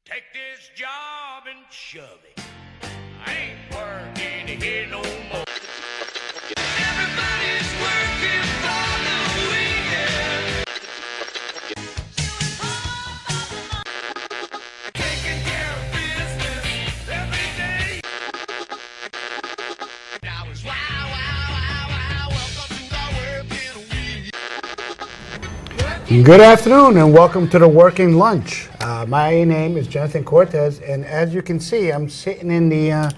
Take this job and shove it. I ain't working here no more. Everybody's working for the weekend. Taking care of business every day. Now it's wow, welcome to the working week. Good afternoon and welcome to the Working Lunch. My name is Jonathan Cortez, and as you can see, I'm sitting in the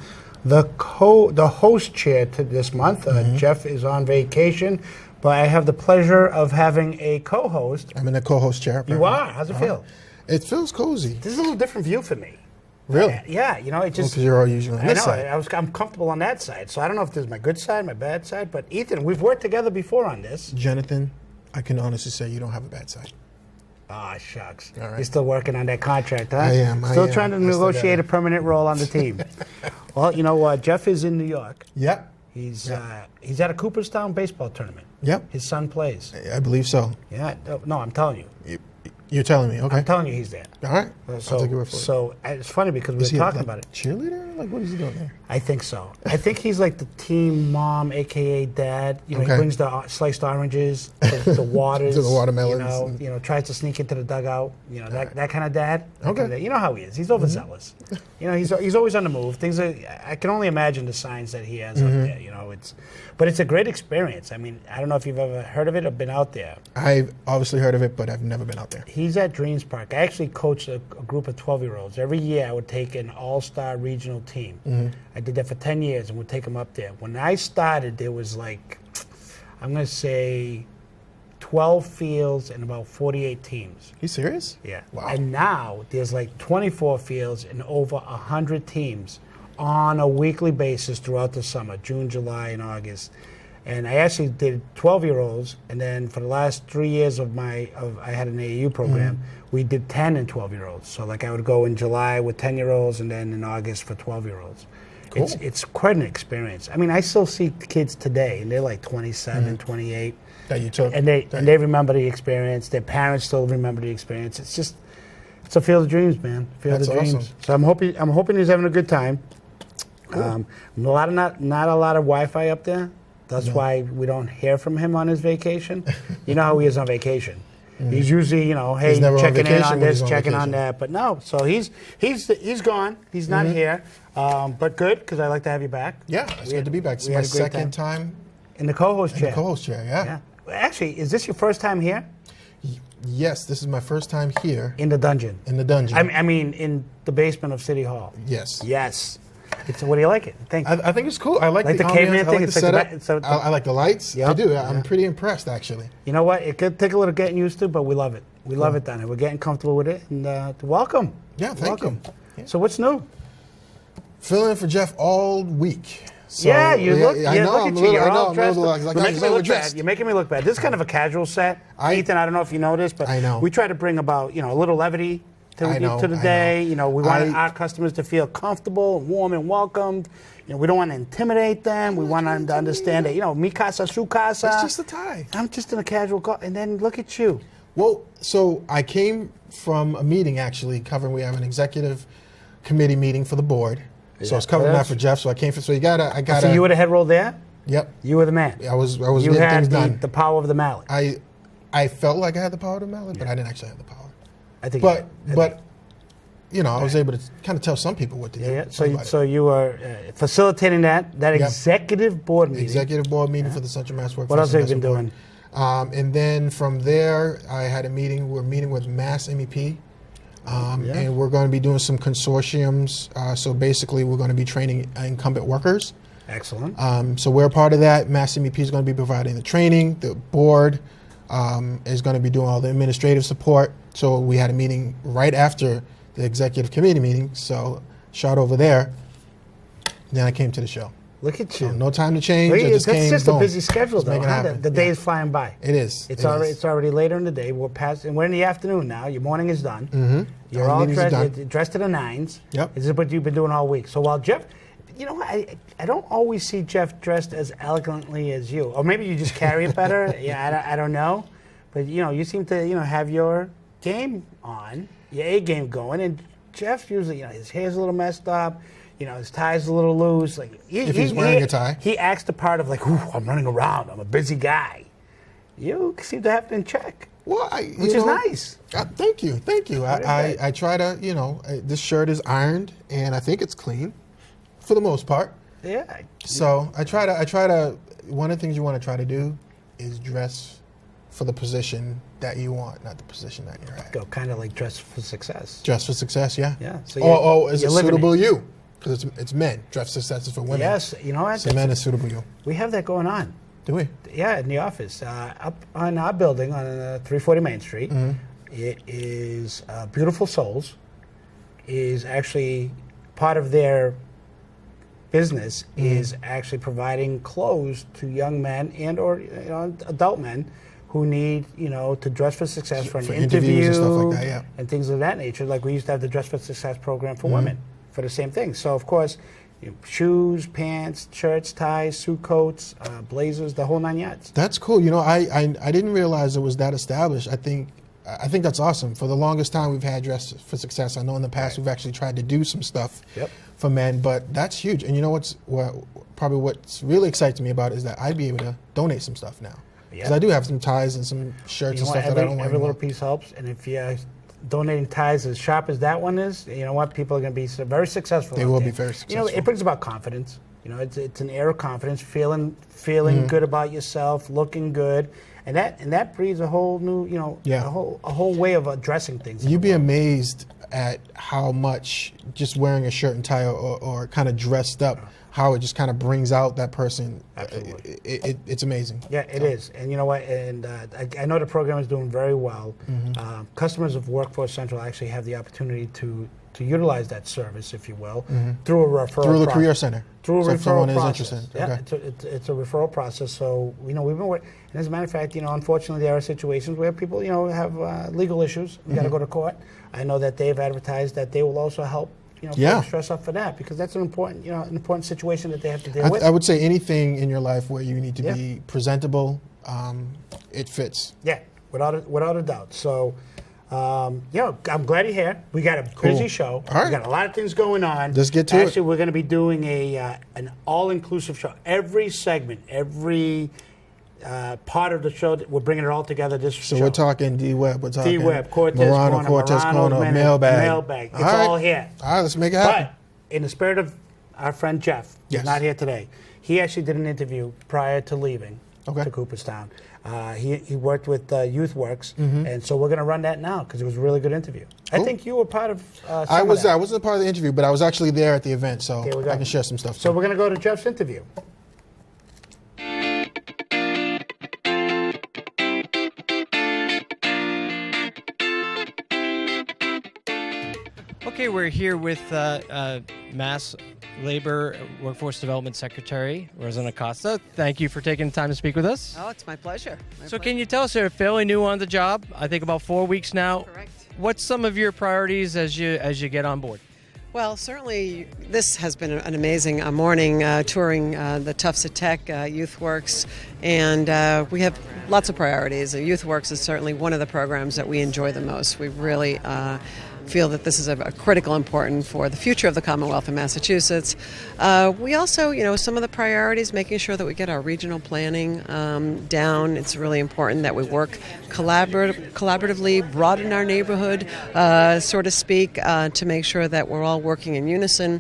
host chair to this month. Jeff is on vacation, but I have the pleasure of having a co-host. I'm in the co-host chair. You are? How's it feel? It feels cozy. This is a little different view for me. Really? Yeah, you know, it just... Because you're all usually on I this know, side. I'm comfortable on that side, so I don't know if this is my good side, my bad side, but Ethan, we've worked together before on this. Jonathan, I can honestly say you don't have a bad side. Ah, shucks. All right. You're still working on that contract, huh? I am. Still trying to I still negotiate got a permanent role on the team. Well, you know, Jeff is in New York. Yep. He's at a Cooperstown baseball tournament. Yep. His son plays. I believe so. Yeah. No, I'm telling you. You're telling me, okay. I'm telling you he's there. All right. So, I'll take your word for it. So it's funny because we Is were he talking like about it. cheerleader? Like, what is he doing there? I think so. I think he's like the team mom, a.k.a. dad. You know, Okay. he brings the sliced oranges, the waters. To the watermelons. You know, tries to sneak into the dugout. You know, that kind of dad. That Okay. kind of, you know how he is. He's overzealous. You know, he's always on the move. I can only imagine the signs that he has up there. You know, but it's a great experience. I mean, I don't know if you've ever heard of it or been out there. I've obviously heard of it, but I've never been out there. He's at Dreams Park. I actually coached a group of 12-year-olds. Every year I would take an all-star regional team. I did that for 10 years and would take them up there. When I started, there was like, I'm going to say 12 fields and about 48 teams. You serious? Yeah. Wow. And now there's like 24 fields and over 100 teams on a weekly basis throughout the summer, June, July, and August. And I actually did 12-year-olds, and then for the last 3 years I had an AAU program, we did 10 and 12-year-olds. So like I would go in July with 10-year-olds and then in August for 12-year-olds. Cool. It's quite an experience. I mean, I still see kids today, and they're like 27, 28. That you took? And they remember the experience. Their parents still remember the experience. It's a field of dreams, man. Field That's of dreams. awesome. So I'm hoping he's having a good time. Cool. Not a lot of Wi-Fi up there. That's why we don't hear from him on his vacation. You know how he is on vacation. He's usually, you know, hey, He's never on checking in vacation on when this, he's on checking on vacation. that. But no, so he's gone. He's not here. But good, because I like to have you back. Yeah, it's good to be back. It's we my had a great second time in the co-host in chair. the co-host chair, yeah. Actually, is this your first time here? Yes, this is my first time here In the dungeon. in the dungeon. I mean, in the basement of City Hall. Yes. Yes. What do you like it? Thank you. I think it's cool. I like the caveman ambience. I thing? like It's the like the setup. ba- so- I like the lights. Yep. I do. I'm pretty impressed, actually. You know what? It could take a little getting used to, but we love it. We love it down here. We're getting comfortable with it. And welcome. Yeah, thank welcome. you. Yeah. So what's new? Filling in for Jeff all week. So, Yeah, you look. I Yeah, know. look I'm at a you. little. You're I know. all I'm a dressed. little You're like making me I'm look bad. dressed. You're making me look bad. This is kind of a casual set. Ethan, I don't know if you know this, but I know. we try to bring about a little levity to I know, the I day. know. You know, we want our customers to feel comfortable, warm, and welcomed. You know, we don't want to intimidate them. We want them to understand that, mi casa, su casa. It's just a tie. I'm just in a casual call, and then look at you. Well, so I came from a meeting actually covering. We have an executive committee meeting for the board. So I was covering that for Jeff. So I came from. So I got. So you were the head role there. Yep. You were the man. I was You getting had things done. the power of the mallet. I felt like I had the power of the mallet, but I didn't actually have the power. I think. But I was able to kind of tell some people what to do. Yeah. Somebody. So you were facilitating that executive board meeting. Executive board meeting for the Central Mass Workforce. What else have you been doing? And then from there, I had a meeting. We're meeting with Mass MEP, and we're going to be doing some consortiums. So basically, we're going to be training incumbent workers. Excellent. So we're a part of that. Mass MEP is going to be providing the training. The board is going to be doing all the administrative support. So we had a meeting right after the executive committee meeting. So shot over there. Then I came to the show. Look at you. So no time to change. I That's came, just boom. a busy schedule, Just though. make it Huh? happen. The day is flying by. It is. It's already later in the day. We're past, and we're in the afternoon now. Your morning is done. Mm-hmm. You're All all meetings are dressed, done. you're dressed to the nines. Yep. This is what you've been doing all week. So while Jeff, I don't always see Jeff dressed as elegantly as you, or maybe you just carry it better. I don't know, but you seem to have your game on, your A game going, and Jeff's usually, his hair's a little messed up, his tie's a little loose. Like If he's wearing a tie. he acts the part of like, ooh, I'm running around. I'm a busy guy. You seem to have it in check. Well, which is nice. Thank you. I try to, this shirt is ironed, and I think it's clean, for the most part. Yeah. So I try to. One of the things you want to try to do is dress for the position that you want, not the position that you're at. Go kind of like dress for success. Dress for success, yeah. Yeah. So is it suitable you? Because it's men. Dress for success is for women. Yes. You know what? So men is suitable you. We have that going on. Do we? Yeah, in the office. Up on our building on 340 Main Street, it is Beautiful Souls, is actually part of their business is actually providing clothes to young men and or adult men who need to dress for success for an interview and stuff like that, yeah. and things of that nature. Like we used to have the Dress for Success program for women for the same thing. So of course, shoes, pants, shirts, ties, suit coats, blazers, the whole 9 yards. That's cool. I didn't realize it was that established. I think that's awesome. For the longest time, we've had Dress for Success. I know in the past we've actually tried to do some stuff for men, but that's huge. And what's really excites me about it is that I'd be able to donate some stuff now. Because I do have some ties and some shirts and stuff that I don't want. Every little piece helps, and if you're donating ties as sharp as that one is, you know what? People are going to be very successful. They will be very successful. It brings about confidence. It's an air of confidence, feeling good about yourself, looking good. And that breeds a whole new, a whole way of addressing things. You'd be amazed at how much just wearing a shirt and tie or kind of dressed up, how it just kind of brings out that person. Absolutely. It's amazing. Yeah, it is. And you know what? And I know the program is doing very well. Customers of Workforce Central actually have the opportunity to utilize that service, if you will, through a referral through the Career Center. Through a so referral if someone process. is interested. Yeah, Okay. it's a referral process. So we've been working. And as a matter of fact, unfortunately, there are situations where people, have legal issues. We got to go to court. I know that they've advertised that they will also help. Folks dress up for that because that's an important situation that they have to deal with. I would say anything in your life where you need to be presentable, it fits. Yeah, without a doubt. So. I'm glad you're here. We got a busy show. All right. We got a lot of things going on. Let's get to it. Actually, we're going to be doing an all-inclusive show. Every segment, every part of the show, we're bringing it all together this show. So we're talking D-Web, we're talking D-Web, Cortez Corner, Mailbag. It's all here. All right, let's make it happen. But in the spirit of our friend Jeff, who's not here today, he actually did an interview prior to leaving to Cooperstown. He worked with Youth Works, and so we're going to run that now because it was a really good interview. Cool. I think you were part of I wasn't a part of the interview, but I was actually there at the event, so I can share some stuff. So we're going to go to Jeff's interview. Okay, we're here with Mass Labor Workforce Development Secretary Rosanna Costa. Thank you for taking the time to speak with us. Oh, it's my pleasure. Can you tell us, you're fairly new on the job, I think about 4 weeks now. Correct. What's some of your priorities as you get on board? Well, certainly this has been an amazing morning touring the Tufts at Tech, Youth Works, and we have lots of priorities. Youth Works is certainly one of the programs that we enjoy the most. We really feel that this is a critical important for the future of the Commonwealth of Massachusetts. We also, some of the priorities, making sure that we get our regional planning down. It's really important that we work collaboratively, broaden our neighborhood, so to speak, to make sure that we're all working in unison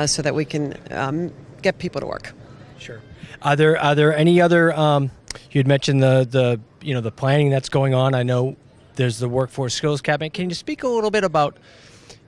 so that we can get people to work. Sure. Are there any other, you had mentioned the planning that's going on. I know there's the Workforce Skills Cabinet. Can you speak a little bit about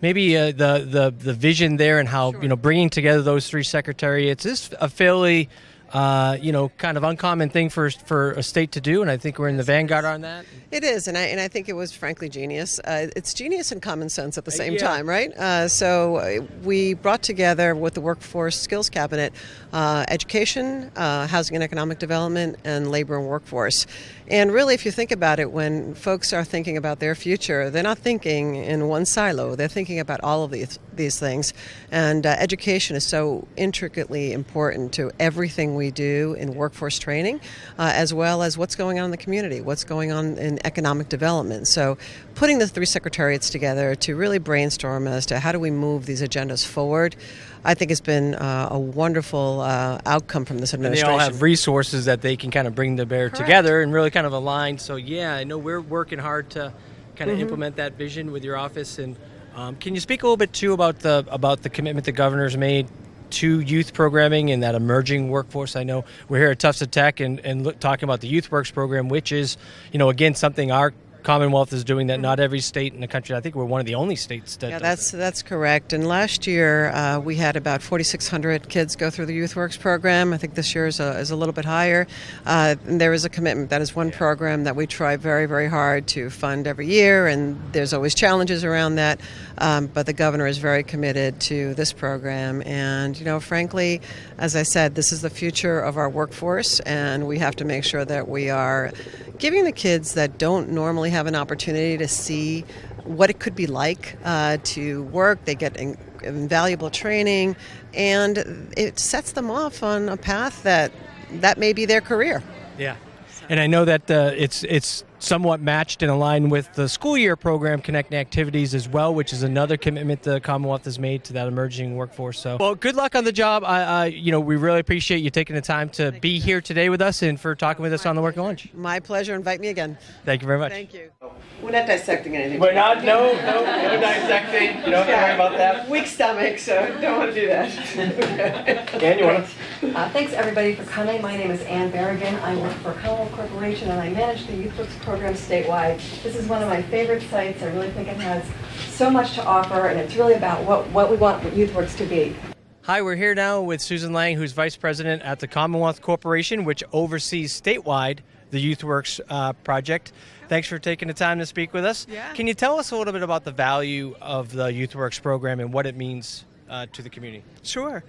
maybe the vision there and how, bringing together those three secretariats is a fairly, kind of uncommon thing for a state to do, and I think we're in the vanguard on that. It is, and I think it was frankly genius. It's genius and common sense at the same time, right? So we brought together with the Workforce Skills Cabinet education, housing and economic development, and labor and workforce. And really, if you think about it, when folks are thinking about their future, they're not thinking in one silo. They're thinking about all of these things. And education is so intricately important to everything we do in workforce training, as well as what's going on in the community, what's going on in economic development. So putting the three secretariats together to really brainstorm as to how do we move these agendas forward, I think has been a wonderful outcome from this And administration. they all have resources that they can kind of bring to bear together and really kind of align. So yeah, I know we're working hard to kind of implement that vision with your office. And can you speak a little bit too about the commitment the governor's made to youth programming and that emerging workforce? I know we're here at Tufts Tech and talking about the Youth Works program, which is, again, something our Commonwealth is doing that not every state in the country. I think we're one of the only states that does it. That's correct. And last year we had about 4,600 kids go through the Youth Works program. I think this year is a little bit higher. And there is a commitment. That is one program that we try very, very hard to fund every year, and there's always challenges around that. But the governor is very committed to this program. And, frankly, as I said, this is the future of our workforce, and we have to make sure that we are giving the kids that don't normally have an opportunity to see what it could be like to work. They get invaluable training, and it sets them off on a path that may be their career. Yeah. And I know that it's somewhat matched and aligned with the school year program Connecting Activities as well, which is another commitment the Commonwealth has made to that emerging workforce. So, well, good luck on the job. We really appreciate you taking the time to be here today with us and for talking with us on the Working Lunch. My pleasure. Invite me again. Thank you very much. Thank you. We're not dissecting anything. We're not. No dissecting. You don't have to worry about that. Weak stomach, so don't want to do that. Dan, you want to? Thanks everybody for coming. My name is Ann Berrigan. I work for Commonwealth Corporation and I manage the Youth Works program statewide. This is one of my favorite sites. I really think it has so much to offer, and it's really about what we want Youth Works to be. Hi, we're here now with Susan Lang, who's Vice President at the Commonwealth Corporation, which oversees statewide the Youth Works project. Thanks for taking the time to speak with us. Yeah. Can you tell us a little bit about the value of the Youth Works program and what it means to the community? Sure.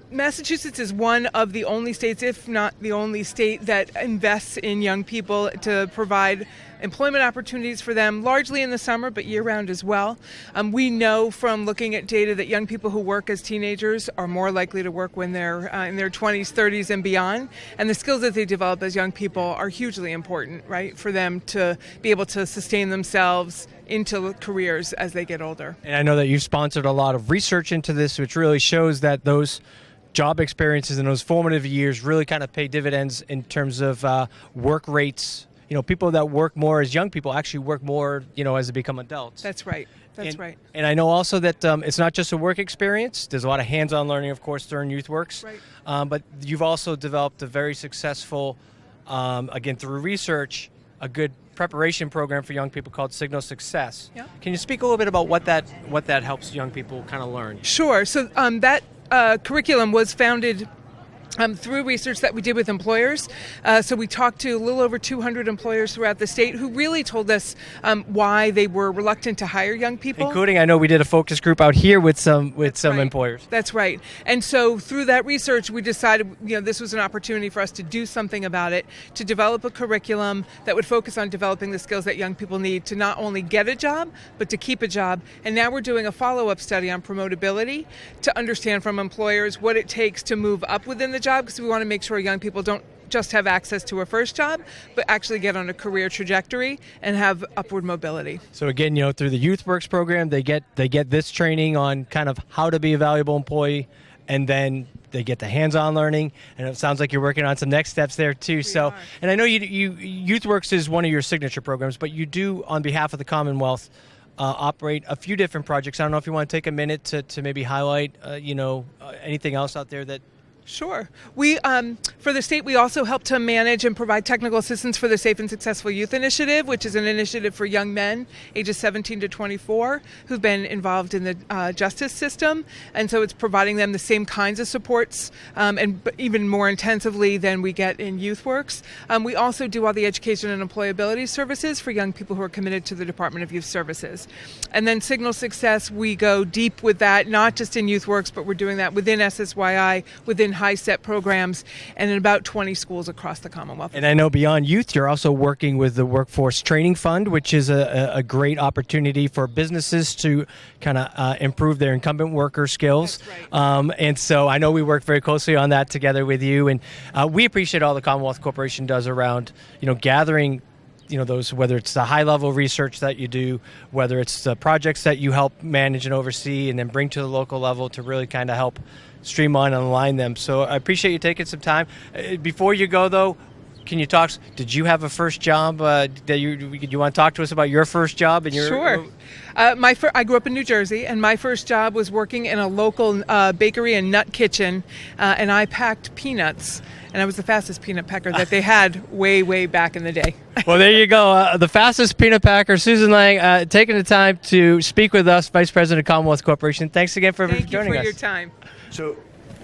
Massachusetts is one of the only states, if not the only state, that invests in young people to provide employment opportunities for them, largely in the summer, but year-round as well. We know from looking at data that young people who work as teenagers are more likely to work when they're in their 20s, 30s, and beyond. And the skills that they develop as young people are hugely important, right, for them to be able to sustain themselves into careers as they get older. And I know that you've sponsored a lot of research into this, which really shows that those job experiences in those formative years really kind of pay dividends in terms of work rates. People that work more as young people actually work more, as they become adults. That's right. Right. And I know also that it's not just a work experience. There's a lot of hands-on learning, of course, during Youth Works. Right. But you've also developed a very successful, again, through research, a good preparation program for young people called Signal Success. Yeah. Can you speak a little bit about what that helps young people kind of learn? Sure. So that curriculum was founded through research that we did with employers. So we talked to a little over 200 employers throughout the state who really told us why they were reluctant to hire young people. Including, I know we did a focus group out here with some employers. That's right. And so through that research, we decided this was an opportunity for us to do something about it, to develop a curriculum that would focus on developing the skills that young people need to not only get a job, but to keep a job. And now we're doing a follow-up study on promotability to understand from employers what it takes to move up within the job, because we want to make sure young people don't just have access to a first job, but actually get on a career trajectory and have upward mobility. So again, through the Youth Works program, they get this training on kind of how to be a valuable employee, and then they get the hands-on learning, and it sounds like you're working on some next steps there too. And I know you Youth Works is one of your signature programs, but you do, on behalf of the Commonwealth, operate a few different projects. I don't know if you want to take a minute to maybe highlight, anything else out there that. Sure. We, for the state, we also help to manage and provide technical assistance for the Safe and Successful Youth Initiative, which is an initiative for young men ages 17 to 24 who've been involved in the justice system. And so it's providing them the same kinds of supports and even more intensively than we get in Youth Works. We also do all the education and employability services for young people who are committed to the Department of Youth Services. And then Signal Success, we go deep with that, not just in Youth Works, but we're doing that within SSYI, within high step programs, and in about 20 schools across the Commonwealth. And I know beyond youth, you're also working with the Workforce Training Fund, which is a great opportunity for businesses to kind of improve their incumbent worker skills. That's right. And so I know we work very closely on that together with you, and we appreciate all the Commonwealth Corporation does around, gathering, those, whether it's the high level research that you do, whether it's the projects that you help manage and oversee and then bring to the local level to really kind of help streamline and align them. So I appreciate you taking some time. Before you go, though, can you talk? Did you have a first job? Do you want to talk to us about your first job? And your, Sure. I grew up in New Jersey, and my first job was working in a local bakery and nut kitchen, and I packed peanuts. And I was the fastest peanut packer that they had way, way back in the day. Well, there you go. The fastest peanut packer, Susan Lang, taking the time to speak with us, Vice President of Commonwealth Corporation. Thanks again for joining us. Thank you for your time. So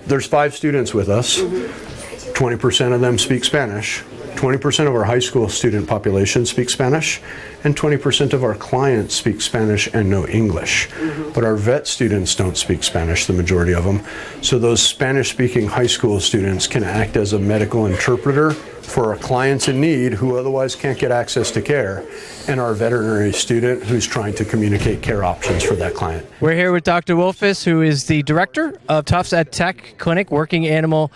there's 5 students with us. 20% of them speak Spanish. 20% of our high school student population speaks Spanish, and 20% of our clients speak Spanish and know English. But our vet students don't speak Spanish, the majority of them. So those Spanish-speaking high school students can act as a medical interpreter for our clients in need who otherwise can't get access to care, and our veterinary student who's trying to communicate care options for that client. We're here with Dr. Wolfus, who is the director of Tufts at Tech Clinic, Working Animal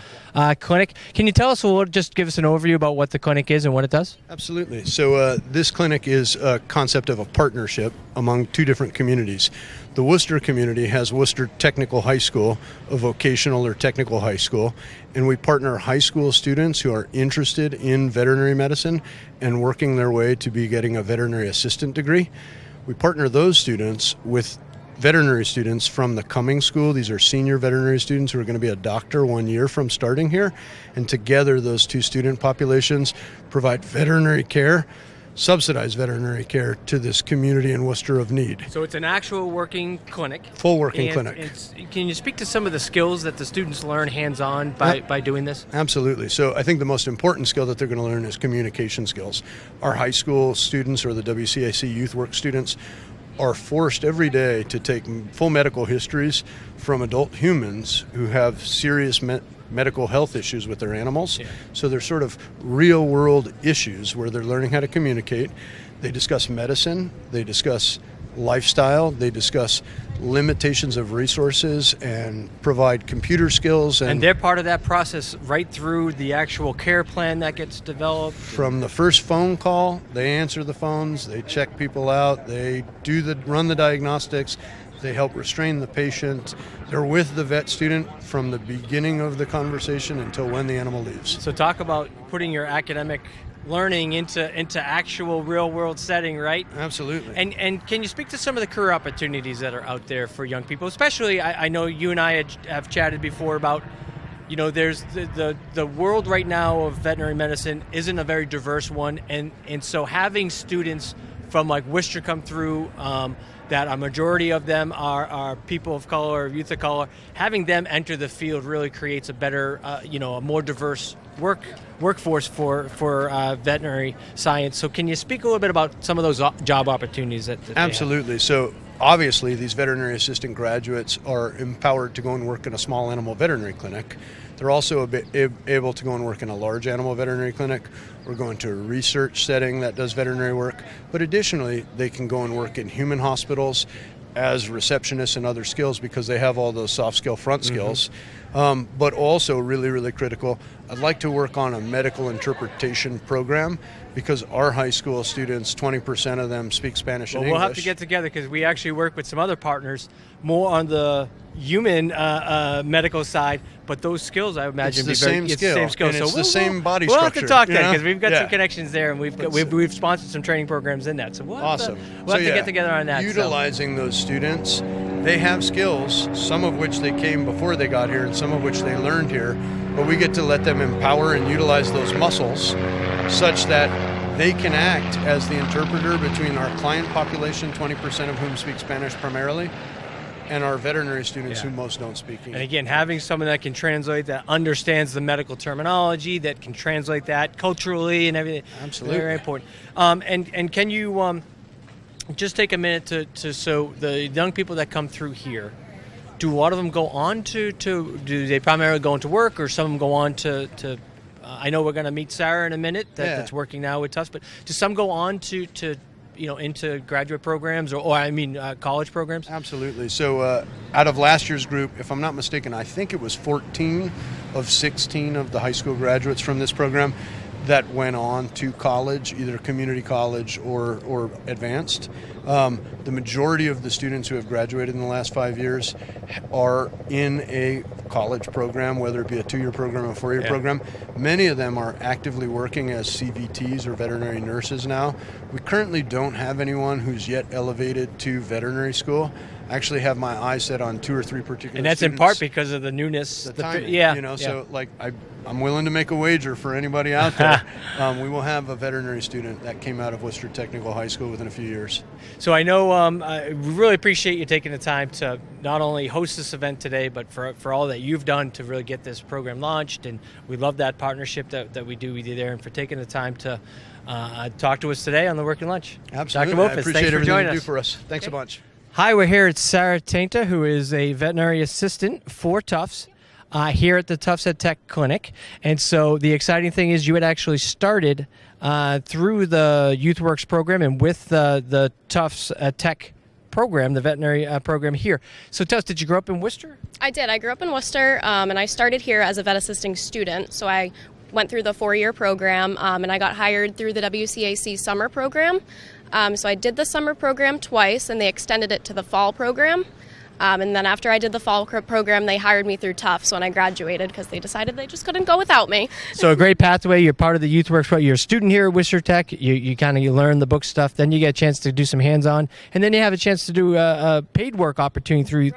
Clinic. Can you tell us, just give us an overview about what the clinic is and what it does? Absolutely. So this clinic is a concept of a partnership among 2 different communities. The Worcester community has Worcester Technical High School, a vocational or technical high school, and we partner high school students who are interested in veterinary medicine and working their way to be getting a veterinary assistant degree. We partner those students with veterinary students from the Cummings School. These are senior veterinary students who are going to be a doctor 1 year from starting here. And together, those 2 student populations provide veterinary care, subsidized veterinary care to this community in Worcester of need. So it's an actual working clinic. Full working clinic. Can you speak to some of the skills that the students learn hands-on by doing this? Absolutely. So I think the most important skill that they're going to learn is communication skills. Our high school students, or the WCAC youth work students, are forced every day to take full medical histories from adult humans who have serious medical health issues with their animals. Yeah. So they're sort of real world issues where they're learning how to communicate. They discuss medicine, they discuss lifestyle, they discuss limitations of resources and provide computer skills. And they're part of that process right through the actual care plan that gets developed? From the first phone call, they answer the phones, they check people out, they run the diagnostics, they help restrain the patient. They're with the vet student from the beginning of the conversation until when the animal leaves. So talk about putting your academic learning into actual real world setting, right? Absolutely. And can you speak to some of the career opportunities that are out there for young people? Especially, I know you and I have chatted before about, there's the world right now of veterinary medicine isn't a very diverse one, and so having students from like Worcester come through, that a majority of them are people of color or youth of color, having them enter the field really creates a better, a more diverse workforce for veterinary science. So can you speak a little bit about some of those job opportunities that Absolutely. So obviously these veterinary assistant graduates are empowered to go and work in a small animal veterinary clinic. They're also able to go and work in a large animal veterinary clinic or go into a research setting that does veterinary work. But additionally, they can go and work in human hospitals as receptionists and other skills because they have all those soft skill front skills. But also really, really critical, I'd like to work on a medical interpretation program because our high school students, 20% of them speak Spanish and English. We'll have to get together because we actually work with some other partners more on the human medical side, but those skills I imagine it's the same skill. And so it's the same body structure. Structure. We'll have to talk then because we've got some connections there, and we've sponsored some training programs in that. So we'll have to get together on that. Utilizing those students, they have skills, some of which they came before they got here and some of which they learned here, but we get to let them empower and utilize those muscles such that they can act as the interpreter between our client population, 20% of whom speak Spanish primarily, and our veterinary students who most don't speak English. And again, having someone that can translate, that understands the medical terminology, that can translate that culturally and everything. Absolutely. Very important. And can you just take a minute to so the young people that come through here, do a lot of them go on to do they primarily go into work, or some of them go on to I know we're going to meet Sarah in a minute that's working now with Tufts, but do some go on to into graduate programs or college programs? Absolutely. So out of last year's group, if I'm not mistaken, I think it was 14 of 16 of the high school graduates from this program that went on to college, either community college or advanced. The majority of the students who have graduated in the last 5 years are in a college program, whether it be a 2-year program or a 4-year program. Many of them are actively working as CVTs or veterinary nurses now. We currently don't have anyone who's yet elevated to veterinary school. I actually have my eyes set on 2 or 3 particular and that's students. in part because of the newness. The timing, so like I'm willing to make a wager for anybody out there. We will have a veterinary student that came out of Worcester Technical High School within a few years. So I know we really appreciate you taking the time to not only host this event today, but for all that you've done to really get this program launched. And we love that partnership that we do with you there, and for taking the time to talk to us today on the Working Lunch. Absolutely. Dr. Wolfis, I appreciate thanks for everything joining you do us. for us. Thanks a bunch. Hi, we're here at Sarah Tainta, who is a veterinary assistant for Tufts here at the Tufts Ed Tech Clinic. And so the exciting thing is you had actually started through the YouthWorks program and with the Tufts Tech program, the veterinary program here. So Tufts, did you grow up in Worcester? I did. I grew up in Worcester, and I started here as a vet assisting student. So I went through the 4-year program, and I got hired through the WCAC summer program. So I did the summer program twice, and they extended it to the fall program. And then after I did the fall program, they hired me through Tufts when I graduated because they decided they just couldn't go without me. So a great pathway. You're part of the YouthWorks program. You're a student here at Worcester Tech. You learn the book stuff. Then you get a chance to do some hands-on, and then you have a chance to do a paid work opportunity through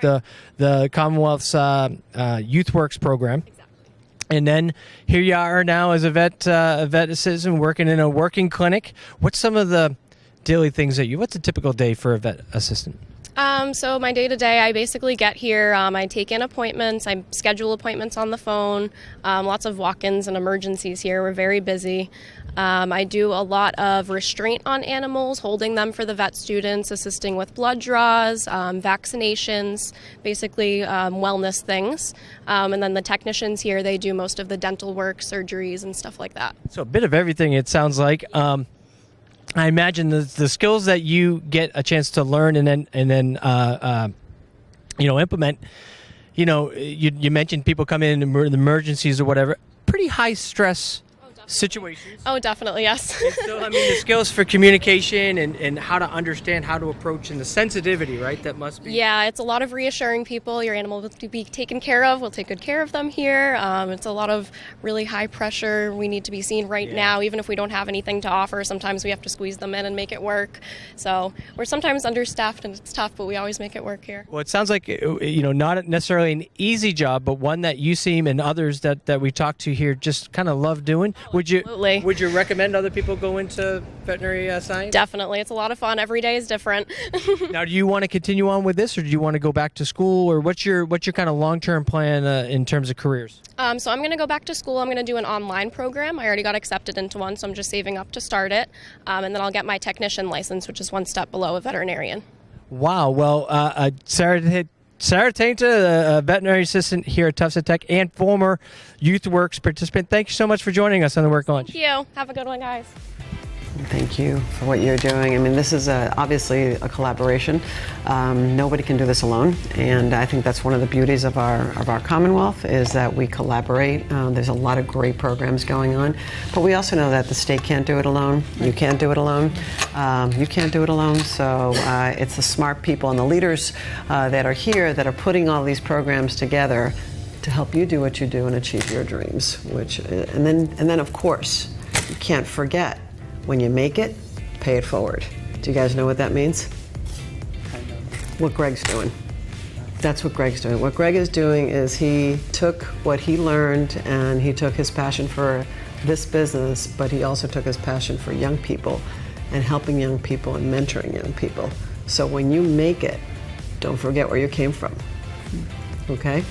the Commonwealth's YouthWorks program. Exactly. And then here you are now as a vet assistant working in a working clinic. What's some of the daily things what's a typical day for a vet assistant? So my day-to-day, I basically get here, I take in appointments, I schedule appointments on the phone, lots of walk-ins and emergencies here. We're very busy. I do a lot of restraint on animals, holding them for the vet students, assisting with blood draws, vaccinations, basically wellness things. And then the technicians here, they do most of the dental work, surgeries, and stuff like that. So a bit of everything, it sounds like. I imagine the skills that you get a chance to learn and then implement. You mentioned people come in emergencies or whatever. Pretty high stress situations. Oh, definitely, yes. And so, the skills for communication and how to understand how to approach and the sensitivity, right? That must be. Yeah, it's a lot of reassuring people. Your animal will be taken care of. We'll take good care of them here. It's a lot of really high pressure. We need to be seen right now, even if we don't have anything to offer. Sometimes we have to squeeze them in and make it work. So we're sometimes understaffed and it's tough, but we always make it work here. Well, it sounds like, not necessarily an easy job, but one that you seem and others that we talked to here just kind of love doing. Absolutely. Would you recommend other people go into veterinary science? Definitely. It's a lot of fun. Every day is different. Now, do you want to continue on with this, or do you want to go back to school, or what's your kind of long-term plan in terms of careers? So I'm going to go back to school. I'm going to do an online program. I already got accepted into one, so I'm just saving up to start it. And then I'll get my technician license, which is one step below a veterinarian. Wow. Well, Sarah Tainta, a veterinary assistant here at Tufts Ed Tech and former YouthWorks participant. Thank you so much for joining us on the Work Lunch. Thank you. Have a good one, guys. Thank you for what you're doing. I mean, this is obviously a collaboration. Nobody can do this alone, and I think that's one of the beauties of our Commonwealth is that we collaborate. There's a lot of great programs going on, but we also know that the state can't do it alone. You can't do it alone. You can't do it alone. So it's the smart people and the leaders that are here that are putting all these programs together to help you do what you do and achieve your dreams. And then of course, you can't forget. When you make it, pay it forward. Do you guys know what that means? What Greg's doing. That's what Greg's doing. What Greg is doing is he took what he learned and he took his passion for this business, but he also took his passion for young people and helping young people and mentoring young people. So when you make it, don't forget where you came from. Okay?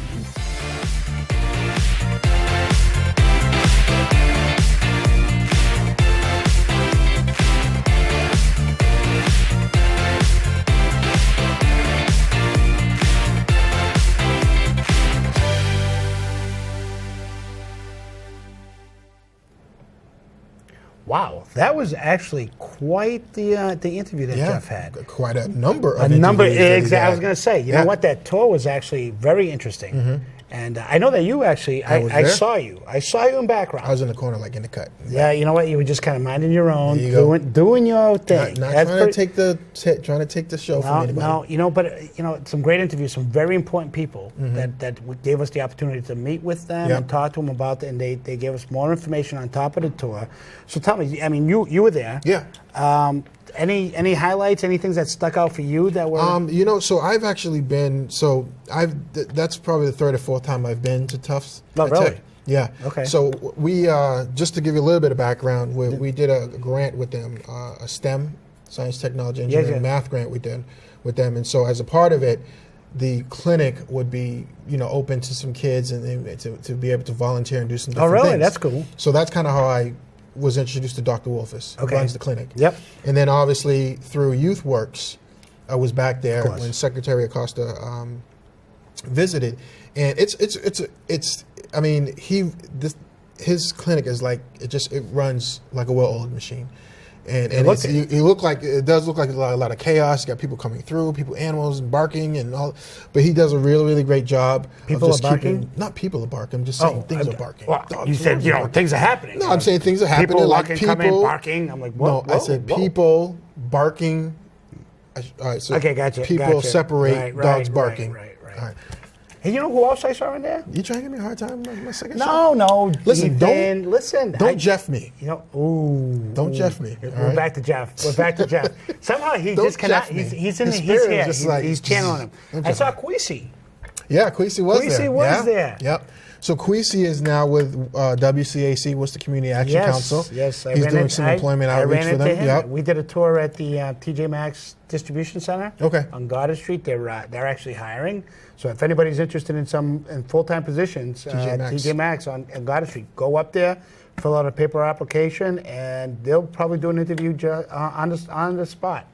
Wow, that was actually quite the interview that Jeff had. Quite a number of Exactly. I was going to say, you know what? That tour was actually very interesting. And I know that you actually, I saw you. I saw you in background. I was in the corner, like in the cut. Yeah, you know what? You were just kind of minding your own, doing your own thing. Not trying to take the show from anybody. No, some great interviews, some very important people that gave us the opportunity to meet with them and talk to them about it, and they gave us more information on top of the tour. So tell me, I mean, you were there. Yeah. Any highlights? Any things that stuck out for you that were? So I've actually been. That's probably the third or fourth time I've been to Tufts. Oh, really? Yeah. Okay. So we just to give you a little bit of background, we did a grant with them, a STEM, science, technology, engineering, math grant we did with them, and so as a part of it, the clinic would be open to some kids and to be able to volunteer and do some different things. That's cool. So that's kind of how I was introduced to Dr. Wolfus, who runs the clinic. Yep. And then obviously through YouthWorks, I was back there when Secretary Acosta visited, and his clinic is like it runs like a well-oiled machine. And it does look like a lot of chaos. You got people coming through, animals and barking and all. But he does a really, really great job. People are barking? Not people are barking. I'm just saying things are barking. Well, you said things are happening. No, I'm saying things are happening. People like walking, coming, barking. I'm like, whoa. No, I said people barking. All right, so gotcha. People separate dogs barking. Right. All right. Hey, you know who else I saw in there? You trying to give me a hard time my second show? No. Listen, don't Jeff me. Don't Jeff me. We're back to Jeff. Somehow he just cannot. He's in the here. He's channeling him. I saw Queasy. Yeah, Queasy was there. Queasy was there. Yep. So Queasy is now with WCAC, Worcester Community Action Council. Yes, he's doing some employment outreach for them. Yep. We did a tour at the TJ Maxx Distribution Center. Okay. On Goddard Street, they're actually hiring. So if anybody's interested in full-time positions, TJ Maxx on Goddard Street, go up there, fill out a paper application, and they'll probably do an interview on the spot.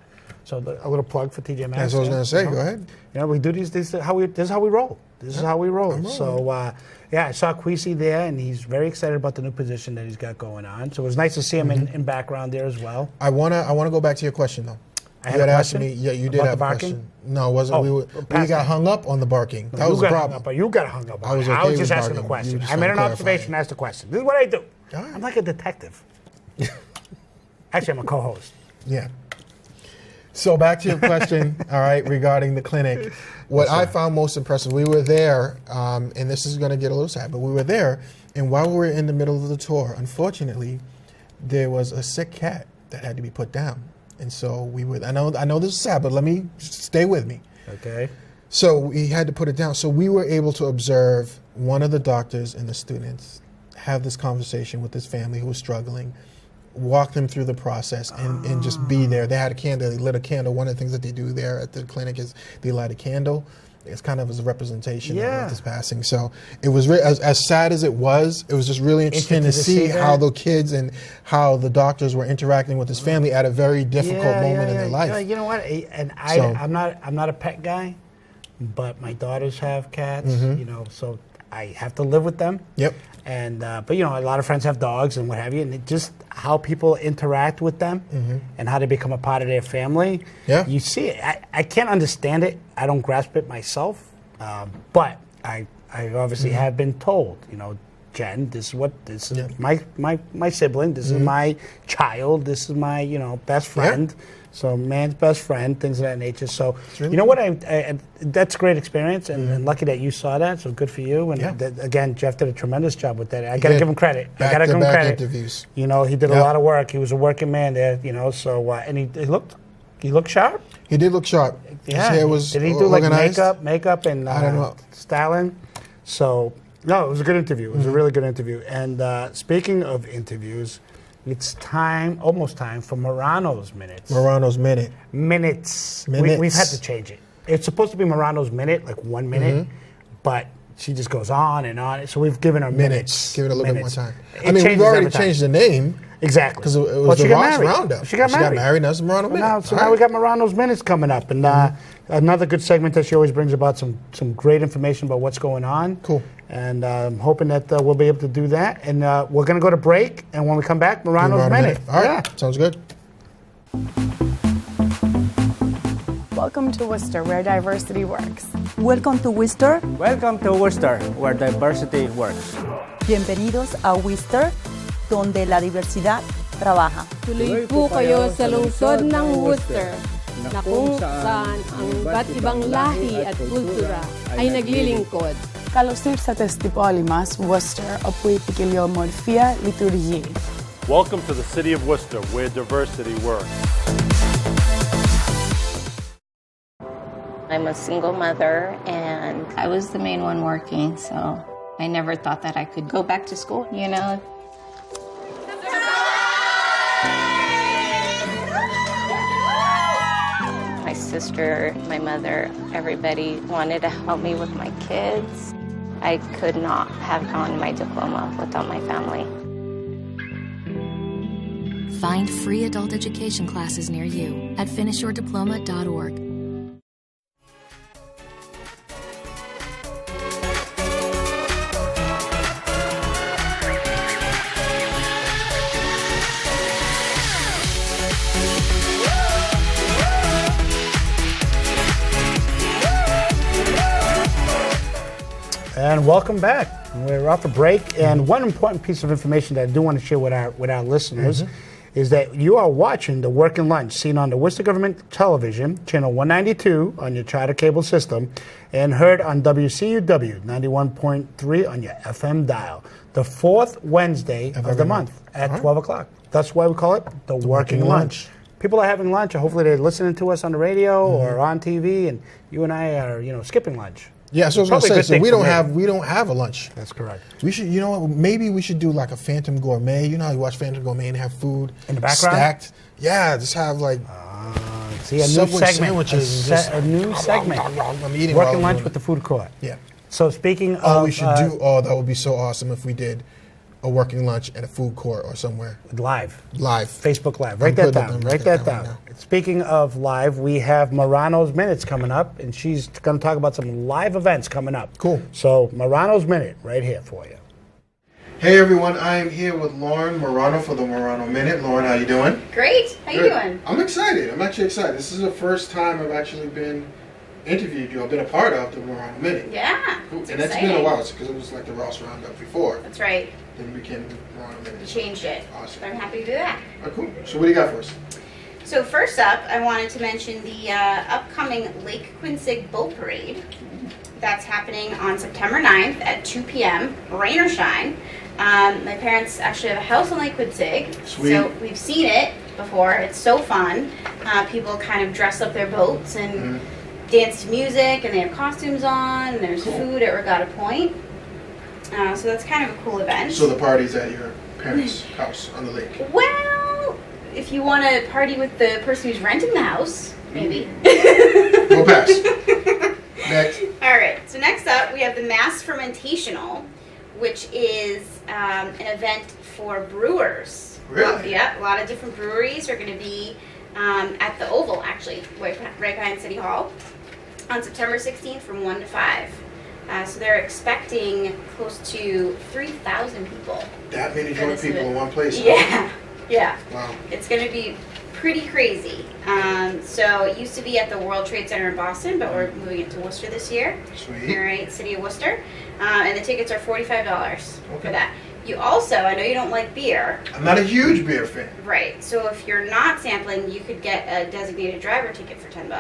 So a little plug for TJ Maxx. That's what I was going to say. Go ahead. We do these. This is how we roll. This is how we roll. So I saw Queasy there, and he's very excited about the new position that he's got going on. So it was nice to see him in background there as well. I wanna go back to your question though. I had a question? Asked me, yeah, you did have a question. No, it wasn't. We got hung up on the barking. That was the problem. You got hung up on it. I was just asking a question. I made an observation, asked a question. This is what I do. I'm like a detective. Actually, I'm a co-host. Yeah. So back to your question, all right, regarding the clinic. What I found most impressive, we were there, and this is going to get a little sad, but we were there, and while we were in the middle of the tour, unfortunately, there was a sick cat that had to be put down. And so we were, I know this is sad, but let me stay with me. Okay. So we had to put it down. So we were able to observe one of the doctors and the students have this conversation with this family who was struggling, walk them through the process and just be there. They had a candle, they lit a candle. One of the things that they do there at the clinic is they light a candle. It's kind of as a representation of this passing. So it was as sad as it was just really interesting to see how the kids and how the doctors were interacting with this family at a very difficult moment in their life. You know what? And I'm not a pet guy, but my daughters have cats. So I have to live with them. Yep. And but a lot of friends have dogs and what have you, and just how people interact with them and how they become a part of their family. Yeah. You see it. I can't understand it. I don't grasp it myself. But I obviously have been told. Jen, this is my sibling. This is my child. This is my best friend. Yeah. So man's best friend, things of that nature. So really what? That's a great experience, and lucky that you saw that. So good for you. And again, Jeff did a tremendous job with that. I got to give him credit. Interviews. He did a lot of work. He was a working man there. So and he looked sharp. He did look sharp. Yeah. His hair was did he do organized? like makeup and I don't know. styling? So no, it was a good interview. It was a really good interview. And speaking of interviews. It's almost time for Morano's Minutes. Morano's Minute. Minutes. We've had to change it. It's supposed to be Morano's Minute, like 1 minute, but she just goes on and on. So we've given her minutes. Give it a little bit more time. We've already changed the name. Exactly. Because it was the Rocks Roundup. She got married. Now it's Morano Minute. Now we got Morano's Minutes coming up. And another good segment that she always brings about some great information about what's going on. Cool. And I'm hoping that we'll be able to do that. And we're going to go to break. And when we come back, Morano's Minute. All right, sounds good. Welcome to Worcester, where diversity works. Welcome to Worcester. Welcome to Worcester, where diversity works. Bienvenidos a Worcester, donde la diversidad trabaja. Tuloy po kayo sa lungsod ng Worcester, na kung saan ang iba't ibang lahi at kultura ay naglilingkod. Καλώς ήρθατε στην πόλη μας, Worcester, όπου η ποικιλομορφία λειτουργεί. Welcome to the city of Worcester, where diversity works. I'm a single mother, and I was the main one working, so I never thought that I could go back to school, you know. My sister, my mother, everybody wanted to help me with my kids. I could not have gotten my diploma without my family. Find free adult education classes near you at finishyourdiploma.org. And welcome back. We're off a break, and one important piece of information that I do want to share with our listeners is that you are watching the Working Lunch, seen on the Worcester Government Television, channel 192 on your charter cable system, and heard on WCUW 91.3 on your FM dial, the fourth Wednesday of the month at 12 o'clock. That's why we call it the Working Lunch. People are having lunch, or hopefully they're listening to us on the radio or on TV, and you and I are, skipping lunch. Yeah, so I was going to say, so we don't have a lunch. That's correct. We should, maybe we should do like a Phantom Gourmet. You know how you watch Phantom Gourmet and have food in the background stacked? Yeah, just have like see a new segment. A new segment. I'm eating Working Lunch with the food court. Yeah. So speaking of, we should do. Oh, that would be so awesome if we did a working lunch at a food court or somewhere. Live. Facebook Live. Write that down. Write that down. Right. Speaking of live, we have Morano's Minutes coming up, and she's going to talk about some live events coming up. Cool. So Morano's Minute right here for you. Hey everyone, I am here with Lauren Morano for the Morano Minute. Lauren, how you doing? Great. How you doing? I'm excited. I'm actually excited. This is the first time I've actually been interviewed you. I've been a part of the Morano Minute. Yeah. Cool. And it's been a while because it was like the Ross Roundup before. That's right. Then we became the Morano Minute. You changed it. Awesome. So I'm happy to do that. Oh, cool. So what do you got for us? So first up, I wanted to mention the upcoming Lake Quincy Boat Parade. That's happening on September 9th at 2 p.m., rain or shine. My parents actually have a house on Lake Quincy. Sweet. So we've seen it before. It's so fun. People kind of dress up their boats and dance to music, and they have costumes on, and there's food at Regatta Point. So that's kind of a cool event. So the party's at your parents' house on the lake? Well, if you want to party with the person who's renting the house, maybe. We'll pass. Next. All right. So next up, we have the Mass Fermentational, which is an event for brewers. Really? Yeah. A lot of different breweries are going to be at the Oval, actually, right behind City Hall, on September 16th from 1 to 5. So they're expecting close to 3,000 people. That many drunk people in one place? Yeah. Yeah. Wow. It's going to be pretty crazy. So it used to be at the World Trade Center in Boston, but we're moving it to Worcester this year. Sweet. All right, City of Worcester. And the tickets are $45 for that. You also, I know you don't like beer. I'm not a huge beer fan. Right. So if you're not sampling, you could get a designated driver ticket for $10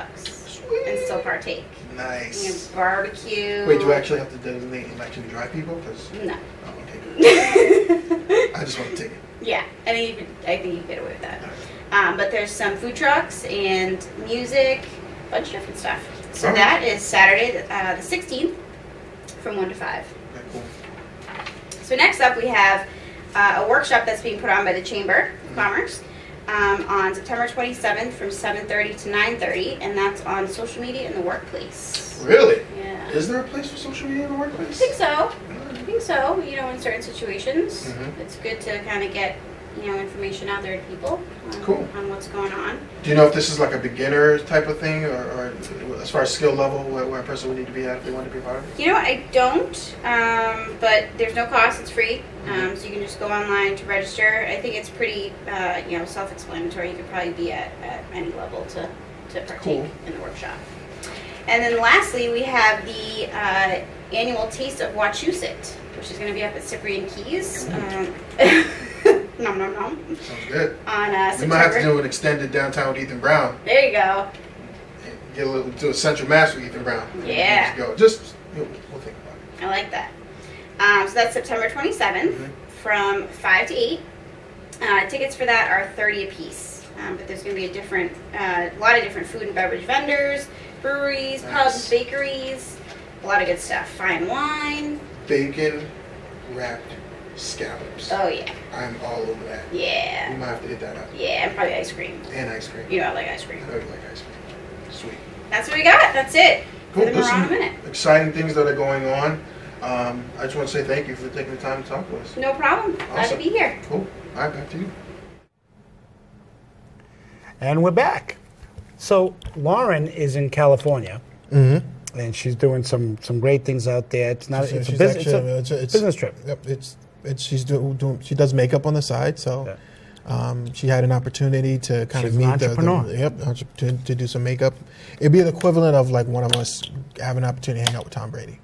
and still partake. Nice. You can barbecue. Wait, do I actually have to designate and actually drive people? Cause No. I won't take it. I just want to take it. Yeah, I think you could get away with that. But there's some food trucks and music, a bunch of different stuff. So that is Saturday, the 16th, from 1 to 5. Okay, cool. So next up, we have a workshop that's being put on by the Chamber of Commerce on September 27th from 7:30 to 9:30, and that's on social media in the workplace. Really? Yeah. Is there a place for social media in the workplace? I think so. In certain situations, it's good to kind of get information out there to people Cool. on what's going on. Do you know if this is like a beginner type of thing, or as far as skill level, where a person would need to be at if they want to be part of it? I don't, but there's no cost. It's free, so you can just go online to register. I think it's pretty, self-explanatory. You could probably be at any level to partake in the workshop. And then lastly, we have the annual Taste of Wachusett, which is going to be up at Cyprian Keys. Nom nom nom. Sounds good. On We September. might have to do an extended downtown with Ethan Brown. There you go. Get a little do a Central Mass with Ethan Brown. Yeah. We'll think about it. I like that. So that's September 27th from 5 to 8. Tickets for that are $30 a piece. But there's going to be a lot of different food and beverage vendors, breweries, pubs, bakeries, a lot of good stuff. Fine wine. Bacon wrapped scallops. Oh yeah. I'm all over that. Yeah. You might have to hit that up. Yeah, and probably ice cream. And ice cream. I like ice cream. I know you like ice cream. Sweet. That's what we got. That's it. Cool. For the Marana Minute. Exciting things that are going on. I just want to say thank you for taking the time to talk to us. No problem. Glad to be here. Cool. All right, back to you. And we're back. So Lauren is in California, and she's doing some great things out there. It's not it's a business trip. Yep, she does makeup on the side, so she had an opportunity to kind She's of an meet entrepreneur. to do some makeup. It'd be the equivalent of like one of us having an opportunity to hang out with Tom Brady.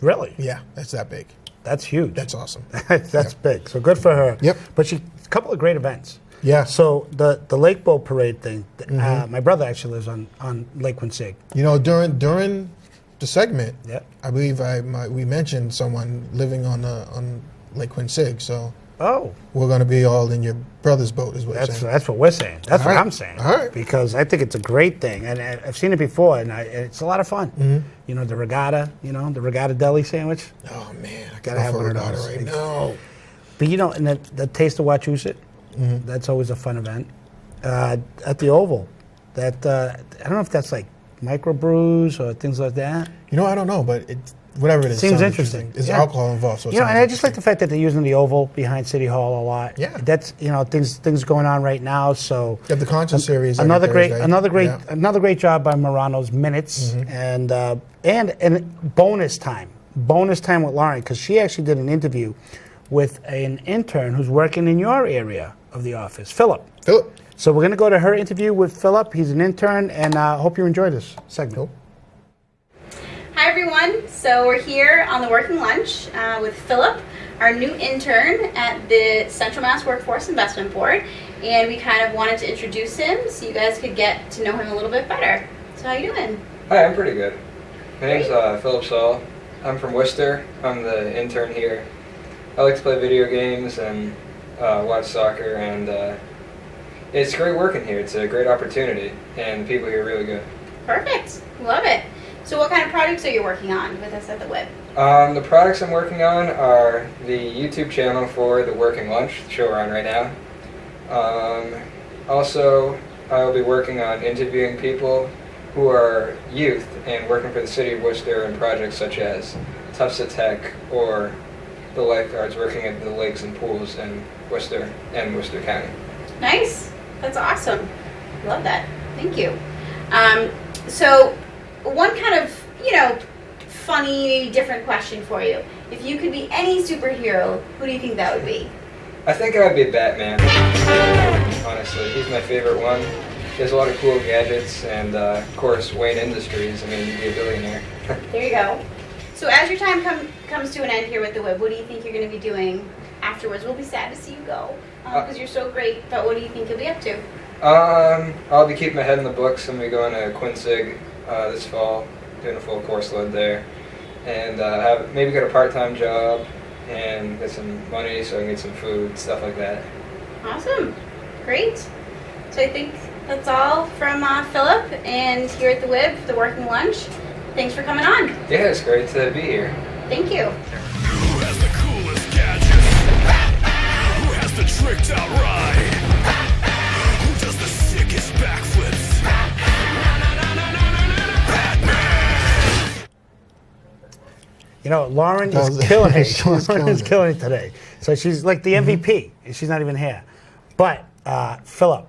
Really? Yeah, that's that big. That's huge. That's awesome. That's big. So good for her. Yep. But a couple of great events. Yeah. So the Lake Boat Parade thing, my brother actually lives on Lake Quincy. During the segment, Yep. I believe we mentioned someone living on Lake Quincy, so we're going to be all in your brother's boat, is what you're saying. That's what we're saying. That's All what right. I'm saying. All right. Because I think it's a great thing, and I've seen it before, and it's a lot of fun. The regatta, the regatta deli sandwich. Oh man, I Gotta gotta have have one of regatta those. right now. But and the Taste of Wachusett, that's always a fun event. At the Oval, I don't know if that's like microbrews or things like that. I don't know, but whatever it is, Seems sounds interesting. There's Yeah. alcohol involved, so it And sounds I just like the fact that they're using the Oval behind City Hall a lot. Yeah. That's things going on right now. So You have the concert series. another every great Thursday. another great job by Morano's Minutes and bonus time with Lauren, because she actually did an interview with an intern who's working in your area of the office, Philip. So we're going to go to her interview with Philip. He's an intern, and I hope you enjoy this segment. Hi everyone. So we're here on the Working Lunch with Philip, our new intern at the Central Mass Workforce Investment Board, and we kind of wanted to introduce him so you guys could get to know him a little bit better. So how you doing? Hi, I'm pretty good. My name's Philip Saul. I'm from Worcester. I'm the intern here. I like to play video games and watch soccer, and it's great working here. It's a great opportunity, and the people here are really good. Perfect. Love it. So what kind of projects are you working on with us at the WIB? The products I'm working on are the YouTube channel for the Working Lunch, the show we're on right now. Also, I'll be working on interviewing people who are youth and working for the city of Worcester in projects such as Tufts Tech or the lifeguards working at the lakes and pools in Worcester and Worcester County. Nice. That's awesome. Love that. Thank you. So one kind of, funny, different question for you. If you could be any superhero, who do you think that would be? I think I'd be Batman, honestly. He's my favorite one. He has a lot of cool gadgets, and of course, Wayne Industries. He'd be a billionaire. There you go. So as your time comes to an end here with the WIB, what do you think you're going to be doing afterwards? We'll be sad to see you go because you're so great, but what do you think you'll be up to? I'll be keeping my head in the books. I'm going to be going to Quincy this fall, doing a full course load there, and maybe get a part-time job and get some money so I can get some food, stuff like that. Awesome. Great. So I think that's all from Philip and here at the WIB, the Working Lunch. Thanks for coming on. Yeah, it's great to be here. Thank you. Who has the coolest gadget? Who has the tricked out ride? Who does the sickest backflips? Lauren That is was- killing it. she was Lauren is killing killing it today. So she's like the MVP. She's not even here. But Philip,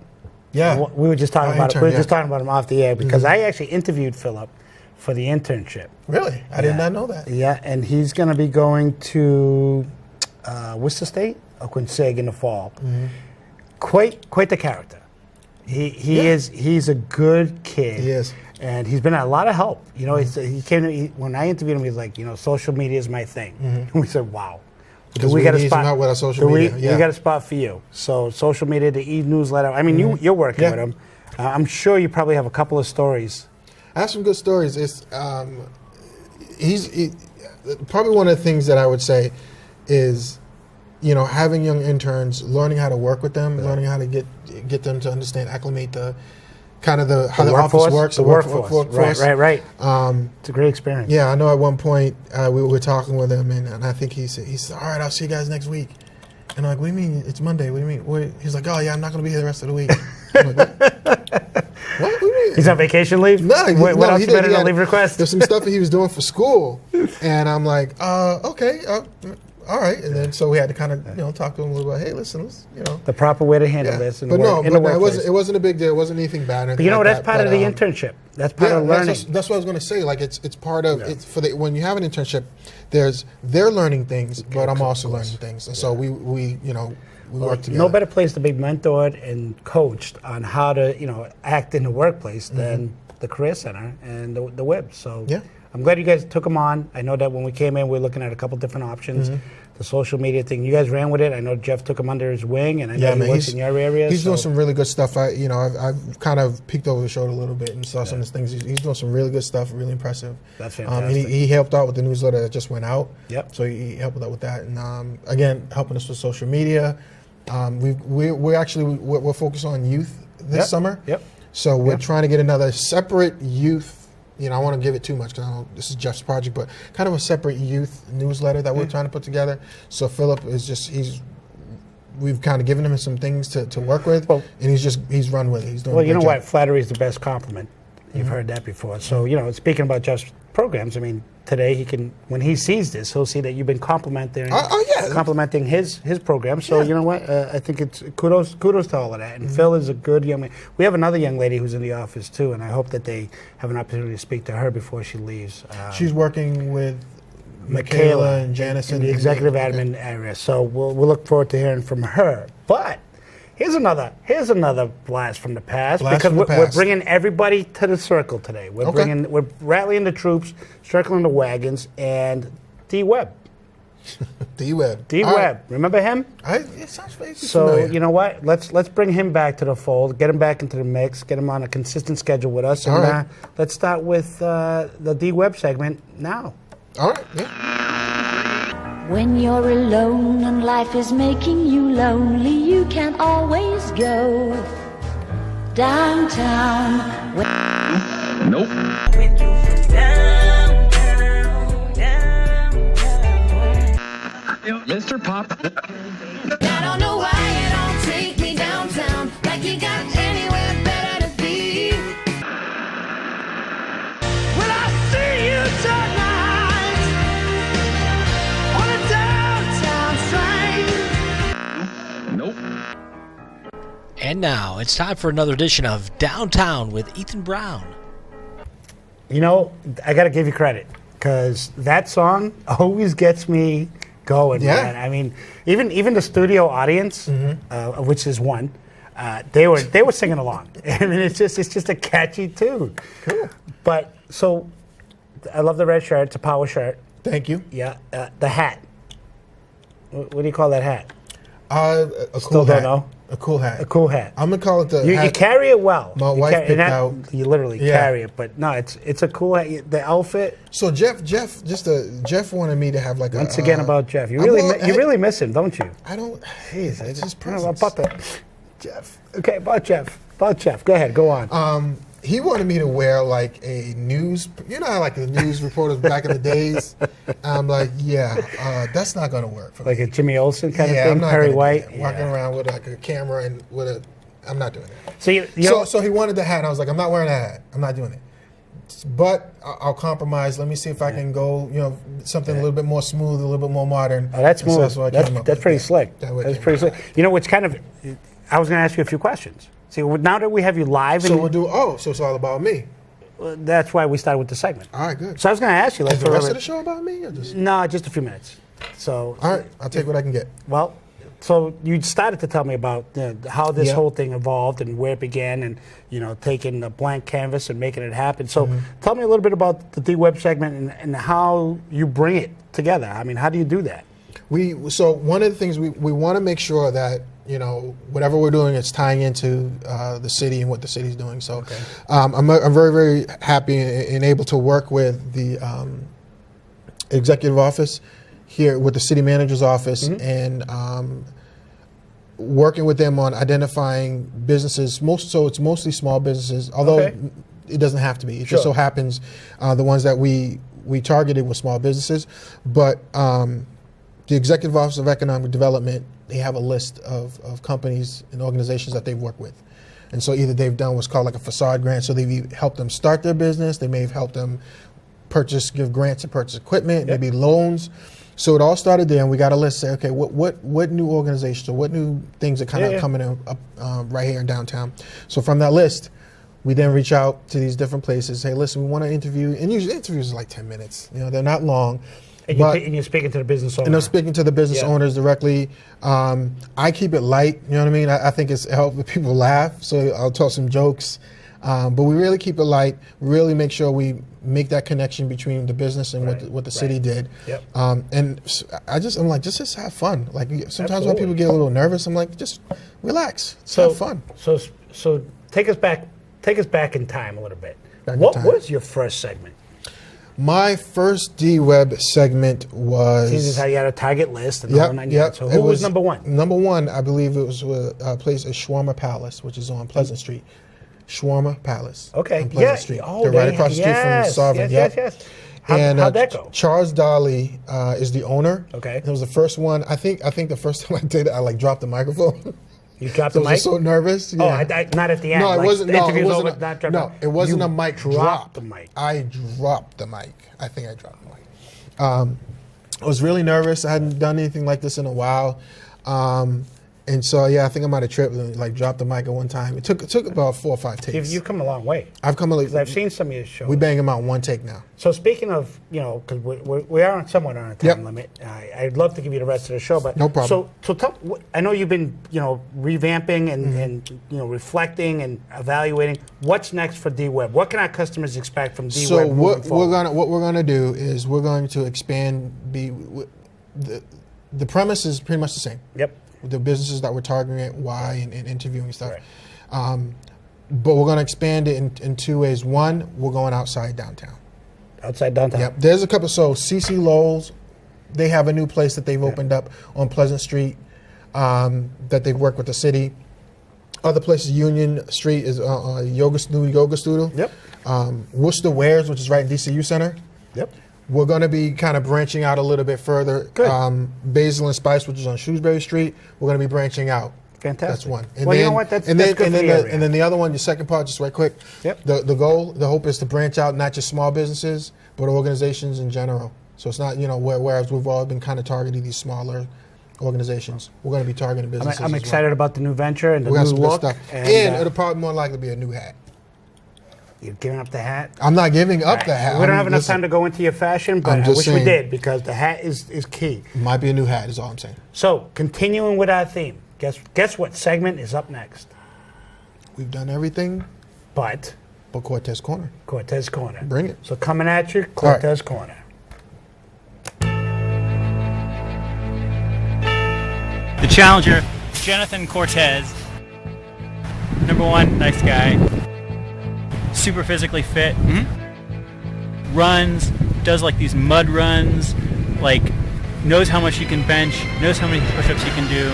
Yeah. we were just talking Our about it. intern, We were yeah. just talking about him off the air because I actually interviewed Philip for the internship. Really? I did not know that. Yeah, and he's going to be going to Worcester State or Quincy in the fall. Quite the character. He's a good kid. He is. And he's been a lot of help. He came to when I interviewed him. He's like, social media is my thing. And we said, wow. Because we need some help with our social media. We got a spot for you. So social media, the e-newsletter. I mean, you're working with him. I'm sure you probably have a couple of stories. I have some good stories. It's he's probably one of the things that I would say is, having young interns, learning how to work with them, learning how to get them to understand, acclimate how the office works, the workforce. Right. It's a great experience. Yeah, I know at one point we were talking with him, and I think he said, all right, I'll see you guys next week. And I'm like, what do you mean? It's Monday. What do you mean? He's like, oh, yeah, I'm not going to be here the rest of the week. I'm like, what do you mean? He's on vacation leave? No, what else he better did. than leave request? There's some stuff that he was doing for school. And I'm like, okay, all right. And then so we had to kind of, talk to him a little bit. Hey, listen, the proper way to handle this. But it wasn't a big deal. It wasn't anything bad. But that's part of the internship. That's part of learning. That's what I was going to say. Like it's part of it's when you have an internship, they're learning things, but I'm also learning things, and so we work together. No better place to be mentored and coached on how to act in the workplace than the Career Center and the WIB. So I'm glad you guys took them on. I know that when we came in, we were looking at a couple different options. The social media thing, you guys ran with it. I know Jeff took him under his wing, and I know he works in your area. He's doing some really good stuff. I've kind of peeked over the shoulder a little bit and saw some of the things. He's doing some really good stuff, really impressive. That's fantastic. He helped out with the newsletter that just went out. Yep. So he helped out with that, and again, helping us with social media. We're focused on youth this summer. Yep. So we're trying to get another separate youth. I want to give it too much because I know this is Jeff's project, but kind of a separate youth newsletter that we're trying to put together. So Philip is we've kind of given him some things to work with, and he's run with it. He's doing. Well, you know what? Flattery is the best compliment. You've heard that before. So speaking about Jeff's programs, I mean, today when he sees this, he'll see that you've been complimenting his program. So you know what? I think it's kudos to all of that. And Phil is a good young man. We have another young lady who's in the office too, and I hope that they have an opportunity to speak to her before she leaves. She's working with Michaela and Janice in the executive admin area. So we'll look forward to hearing from her. But here's another blast from the past we're bringing everybody to the circle today. We're rattling the troops, circling the wagons, and D-Web. D-Web. D-Web. Remember him? It sounds familiar. So you know what? Let's bring him back to the fold, get him back into the mix, get him on a consistent schedule with us, and let's start with the D-Web segment now. All right. Yeah. When you're alone and life is making you lonely, you can always go downtown. Nope. Mr. Pop. I don't know why you don't take me downtown, like you got anywhere better to be. Will I see you tonight on a downtown train? Nope. And now it's time for another edition of Downtown with Ethan Brown. I got to give you credit because that song always gets me going. Yeah. Man. I mean, even the studio audience, which is one, they were singing along. I mean, it's just a catchy tune. Cool. But so, I love the red shirt. It's a power shirt. Thank you. Yeah. The hat. What do you call that hat? A Still cool hat. don't know. A cool hat. A cool hat. I'm gonna call it the. You carry it well. My wife picked out. You literally carry it, but no, it's a cool hat. The outfit. So Jeff wanted me to have like once again about Jeff. You really miss him, don't you? I don't. Jeez, it's his about that. Jeff. Okay, about Jeff. Go ahead. Go on. He wanted me to wear like a news, how like the news reporters back in the days. I'm like, that's not going to work for me. Like a Jimmy Olsen kind of thing, I'm not Perry White. Walking around with like a camera and I'm not doing that. So so he wanted the hat, and I was like, I'm not wearing a hat. I'm not doing it. but I'll compromise. Let me see if I can go, something a little bit more smooth, a little bit more modern. Oh, that's smooth. So that's what I came up That's with. pretty slick. That way That's came pretty up. slick. You know, it's kind of. I was going to ask you a few questions. See, now that we have you live, So we'll do. Oh, so it's all about me. that's why we started with the segment. All right, good. So I was going to ask you, like, Is the rest of the show about me? Or just... No, just a few minutes. So. All right, I'll take what I can get. Well, so you started to tell me about how this Yeah. whole thing evolved and where it began, and taking a blank canvas and making it happen. So tell me a little bit about the D-Web segment and how you bring it together. I mean, how do you do that? So one of the things we want to make sure that whatever we're doing, it's tying into the city and what the city's doing. So I'm very, very happy and able to work with the executive office here, with the city manager's office, and working with them on identifying businesses. So it's mostly small businesses, although it doesn't have to be. It just so happens the ones that we targeted were small businesses. But the Executive Office of Economic Development, they have a list of companies and organizations that they've worked with. And so either they've done what's called like a facade grant, so they've helped them start their business, they may have helped them give grants to purchase equipment, maybe loans. So it all started there, and we got a list. Say, okay, what new organizations or what new things are kind of coming up right here in downtown? So from that list, we then reach out to these different places. Say, listen, we want to interview, and usually interviews are like 10 minutes. They're not long. And you're speaking to the business owner. And I'm speaking to the business owners directly. I keep it light. You know what I mean? I think it's helped people laugh. So I'll tell some jokes. But we really keep it light, really make sure we make that connection between the business and what the city did. Yep. And I'm like, just have fun. Like sometimes when people get a little nervous, I'm like, just relax, have fun. So take us back in time a little bit. What was your first segment? My first D-Web segment was... This is how you had a target list and the whole 9 yards. So who was number one? Number one, I believe it was a place, a Shawarma Palace, which is on Pleasant Street. Shawarma Palace. Okay. On Pleasant Street. Oh, they're right across the street from Sovereign. Yes. How'd that go? Charles Dolly is the owner. Okay. It was the first one. I think the first time I did it, I like dropped the microphone. You dropped the mic? I was so nervous. Yeah. Oh, not at the end. No, it wasn't. No, it wasn't. It wasn't You a mic drop. dropped the mic. I dropped the mic. I think I dropped the mic. I was really nervous. I hadn't done anything like this in a while. And so, I think I might have tripped and like dropped the mic at one time. It took about 4 or 5 takes. You've come a long way. I've come a long way. I've seen some of your shows. We bang them out one take now. So speaking of, because we are somewhat on a time limit. I'd love to give you the rest of the show, but no problem. So tell, I know you've been revamping and reflecting and evaluating. What's next for D-Web? What can our customers expect from D-Web? So moving forward? what we're gonna do is we're going to expand. The premise is pretty much the same. Yep. The businesses that we're targeting, why, and interviewing stuff. Right. But we're going to expand it in 2 ways. One, we're going outside downtown. Outside downtown? Yep. There's a couple. So CC Lowell's, they have a new place that they've opened up on Pleasant Street that they've worked with the city. Other places, Union Street is a yoga studio. Yep. Worcester Wares, which is right in DCU Center. Yep. We're going to be kind of branching out a little bit further. Good. Basil and Spice, which is on Shrewsbury Street, we're going to be branching out. Fantastic. That's one. And you know what? That's good for the area. And then the other one, the second part, just right quick. Yep. The goal, the hope is to branch out not just small businesses, but organizations in general. So it's not, whereas we've all been kind of targeting these smaller organizations, we're going to be targeting businesses. I'm excited about the new venture and the we got new some look. Good stuff. And it'll probably more likely be a new hat. You're giving up the hat? I'm not giving up the hat. We don't have enough time to go into your fashion, but I wish we did because the hat is key. Might be a new hat is all I'm saying. So, continuing with our theme, guess what segment is up next? We've done everything. But Cortez Corner. Cortez Corner. Bring it. So coming at you, Cortez Corner. The challenger, Jonathan Cortez. Number one, nice guy. Super physically fit. Runs, does like these mud runs, like knows how much he can bench, knows how many push-ups he can do.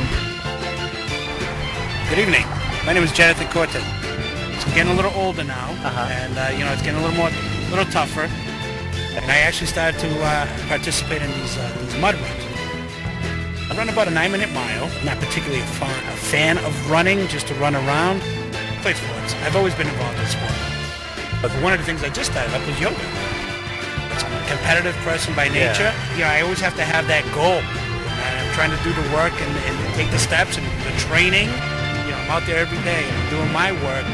Good evening. My name is Jonathan Cortez. I'm getting a little older now, and it's getting a little tougher. And I actually started to participate in these mud runs. I run about a 9-minute mile. I'm not particularly a fan of running, just to run around. Play sports. I've always been involved in sport. But one of the things I just started up was yoga. I'm a competitive person by nature. You know, I always have to have that goal. And I'm trying to do the work and take the steps and the training. You know, I'm out there every day and I'm doing my work.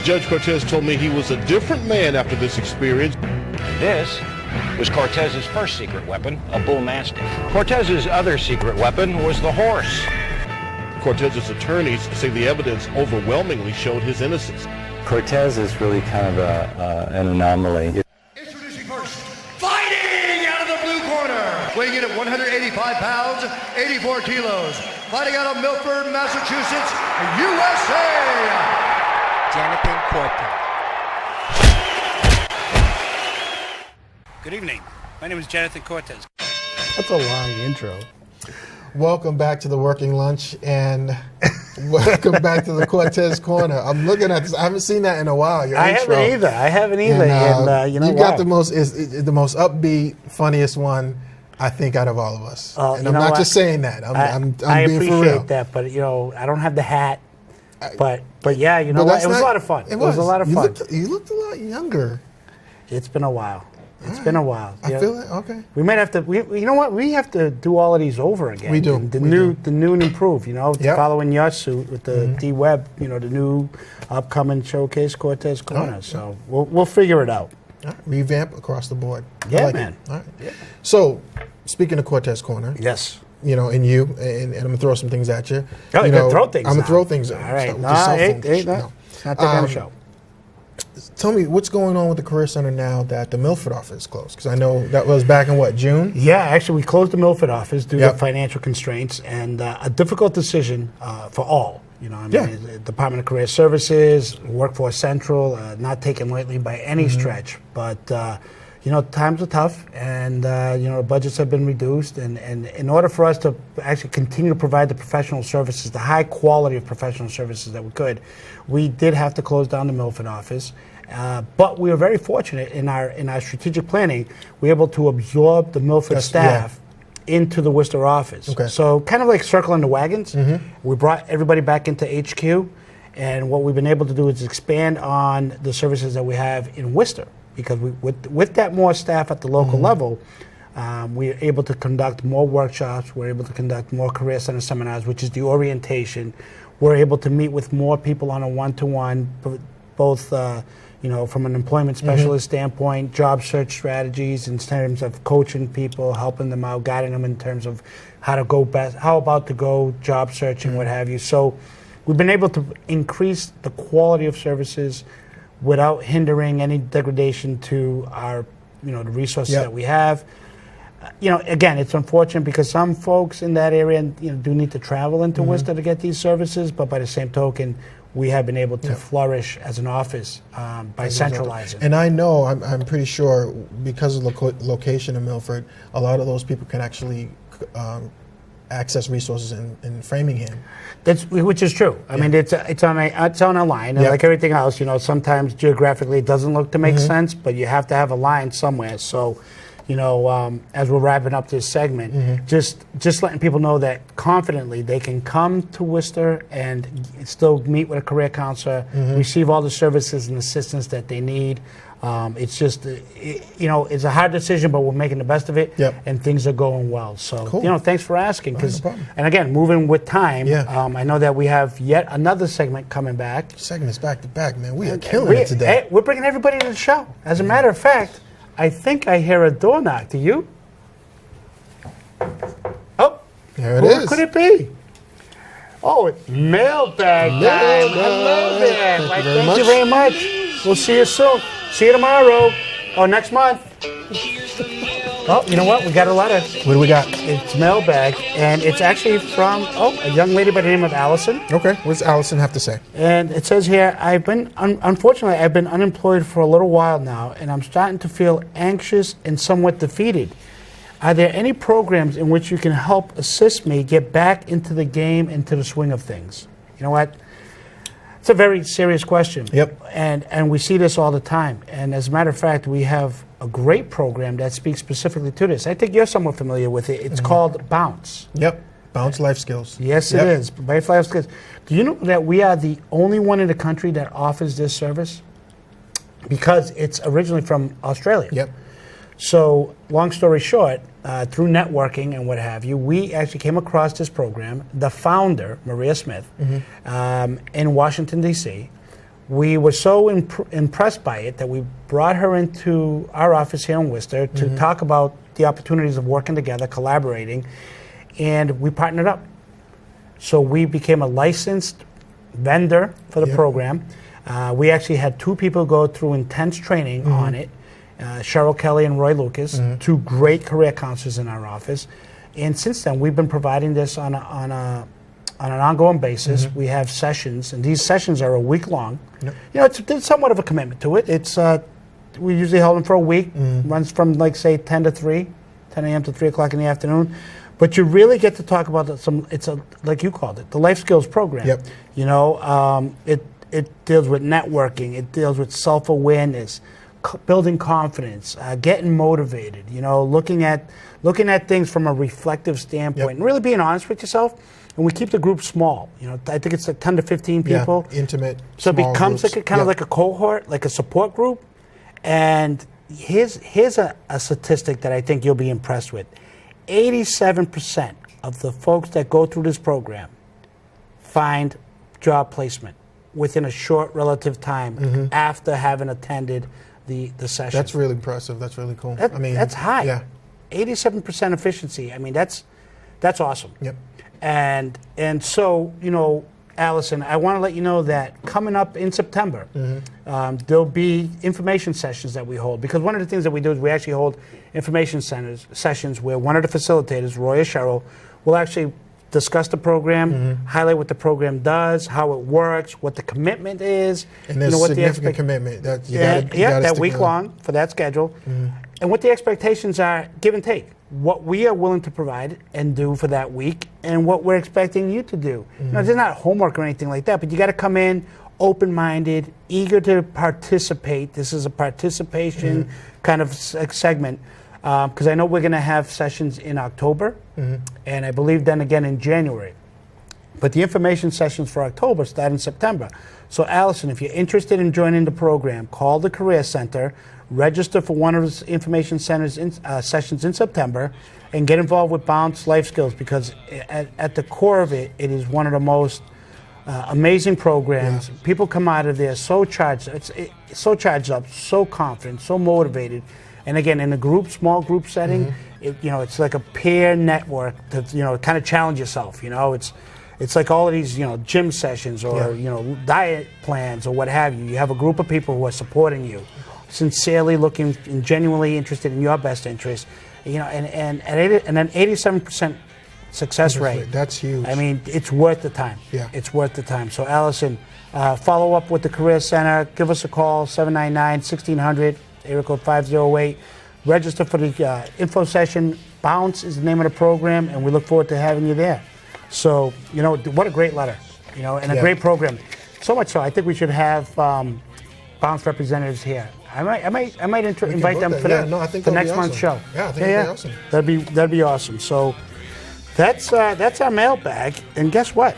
Judge Cortez told me he was a different man after this experience. This was Cortez's first secret weapon, a bull mastiff. Cortez's other secret weapon was the horse. Cortez's attorneys say the evidence overwhelmingly showed his innocence. Cortez is really kind of an anomaly. Introducing first, fighting out of the blue corner, weighing in at 185 pounds, 84 kilos, fighting out of Milford, Massachusetts, USA, Jonathan Cortez. Good evening. My name is Jonathan Cortez. That's a long intro. Welcome back to the Working Lunch, and welcome back to the Cortez Corner. I'm looking at this. I haven't seen that in a while. Your intro. I haven't either. And, you know, you got the most upbeat, funniest one, I think, out of all of us. And I'm not just saying that. I'm I being for real. appreciate that, but you know, I don't have the hat. But yeah, you know what? It was a lot of fun. It was a lot of fun. You looked a lot younger. It's been a while. It's been a while. I feel it. Okay. We might have to. You know what? We have to do all of these over again. We do. The new and improved. You know, following your suit with the CMWIB. You know, the new upcoming showcase Cortez Corner. Right. So we'll figure it out. All right. Revamp across the board. Yeah, I like man. It. All right. Yeah. So, speaking of Cortez Corner. Yes. You know, and I'm gonna throw some things at you. Oh, you know, throw things. I'm gonna now. throw things. All right. It's not that kind of show. Tell me what's going on with the Career Center now that the Milford office is closed? Because I know that was back in June? Yeah, actually, we closed the Milford office due to financial constraints and a difficult decision for all. You know, I mean, the Department of Career Services, Workforce Central, not taken lightly by any stretch. But, you know, times are tough and, you know, budgets have been reduced. And in order for us to actually continue to provide the professional services, the high quality of professional services that we could, we did have to close down the Milford office. But we were very fortunate in our strategic planning. We were able to absorb the Milford staff into the Worcester office. Okay. So kind of like circling the wagons. We brought everybody back into HQ. And what we've been able to do is expand on the services that we have in Worcester. Because with that more staff at the local level, we're able to conduct more workshops. We're able to conduct more Career Center seminars, which is the orientation. We're able to meet with more people on a one-to-one, both you know, from an employment specialist standpoint, job search strategies in terms of coaching people, helping them out, guiding them in terms of how about to go job searching, what have you. So we've been able to increase the quality of services without hindering any degradation to our, you know, the resources that we have. You know, again, it's unfortunate because some folks in that area, you know, do need to travel into Worcester to get these services, but by the same token, we have been able to flourish as an office by centralizing. And I know, I'm pretty sure, because of the location in Milford, a lot of those people can actually access resources in Framingham. Which is true. I mean, it's on a line, and like everything else, you know, sometimes geographically it doesn't look to make sense, but you have to have a line somewhere. So, you know, as we're wrapping up this segment, just letting people know that confidently they can come to Worcester and still meet with a career counselor, receive all the services and assistance that they need. It's just, you know, it's a hard decision, but we're making the best of it, and things are going well. So, you know, thanks for asking. And again, moving with time, I know that we have yet another segment coming back. Segments back to back, man. We are killing it today. We're bringing everybody to the show. As a matter of fact, I think I hear a door knock. Do you? Oh, there it is. Who could it be? Oh, it's mailbag time. Hello there. Thank you very much. We'll see you soon. See you tomorrow. Oh, next month. Oh, you know what? We got a letter. What do we got? It's mailbag, and it's actually from a young lady by the name of Allison. Okay. What does Allison have to say? And it says here, unfortunately, I've been unemployed for a little while now, and I'm starting to feel anxious and somewhat defeated. Are there any programs in which you can help assist me get back into the game, into the swing of things? You know what? It's a very serious question. Yep. And we see this all the time. And as a matter of fact, we have a great program that speaks specifically to this. I think you're somewhat familiar with it. It's called Bounce. Yep. Bounce Life Skills. Yes, it is. Bounce Life Skills. Do you know that we are the only one in the country that offers this service? because it's originally from Australia. Yep. So, long story short, through networking and what have you, we actually came across this program. The founder, Maria Smith, in Washington, D.C., we were so impressed by it that we brought her into our office here in Worcester to talk about the opportunities of working together, collaborating, and we partnered up. So we became a licensed vendor for the program. We actually had 2 people go through intense training on it, Cheryl Kelly and Roy Lucas, 2 great career counselors in our office. And since then, we've been providing this on an ongoing basis. We have sessions, and these sessions are a week long. You know, it's somewhat of a commitment to it. It's we usually hold them for a week, runs from like say 10 a.m. to 3 o'clock in the afternoon. But you really get to talk about like you called it, the life skills program. Yep. You know, it deals with networking, it deals with self-awareness, building confidence, getting motivated. You know, looking at things from a reflective standpoint, and really being honest with yourself. And we keep the group small. You know, I think it's like 10 to 15 people. Yeah, intimate. So it becomes like kind of like a cohort, like a support group. And here's a statistic that I think you'll be impressed with. 87% of the folks that go through this program find job placement within a short relative time after having attended the session. That's really impressive. That's really cool. That's high. Yeah. 87% efficiency. I mean, that's awesome. Yep. And so, you know, Allison, I want to let you know that coming up in September, there'll be information sessions that we hold. Because one of the things that we do is we actually hold information sessions where one of the facilitators, Roy or Cheryl, will actually discuss the program, highlight what the program does, how it works, what the commitment is. And there's significant commitment. That week long for that schedule. And what the expectations are, give and take. What we are willing to provide and do for that week and what we're expecting you to do. You know, there's not homework or anything like that, but you got to come in open-minded, eager to participate. This is a participation kind of segment because I know we're going to have sessions in October and I believe then again in January. But the information sessions for October start in September. So Allison, if you're interested in joining the program, call the Career Center, register for one of the information centers sessions in September, and get involved with Bounce Life Skills because at the core of it, it is one of the most amazing programs. People come out of there so charged, so charged up, so confident, so motivated. And again, in a small group setting, it's like a peer network to kind of challenge yourself. You know, it's like all of these gym sessions or diet plans or what have you. You have a group of people who are supporting you, sincerely looking and genuinely interested in your best interest, and an 87% success rate. That's huge. I mean, it's worth the time. Yeah. It's worth the time. So, Allison, follow up with the Career Center. Give us a call, 799-1600, area code 508. Register for the info session. Bounce is the name of the program, and we look forward to having you there. So, what a great letter, and a great program. So much so, I think we should have Bounce representatives here. I might invite them for next month's show. Yeah, I think that'd be awesome. That'd be awesome. So that's our mailbag, and guess what?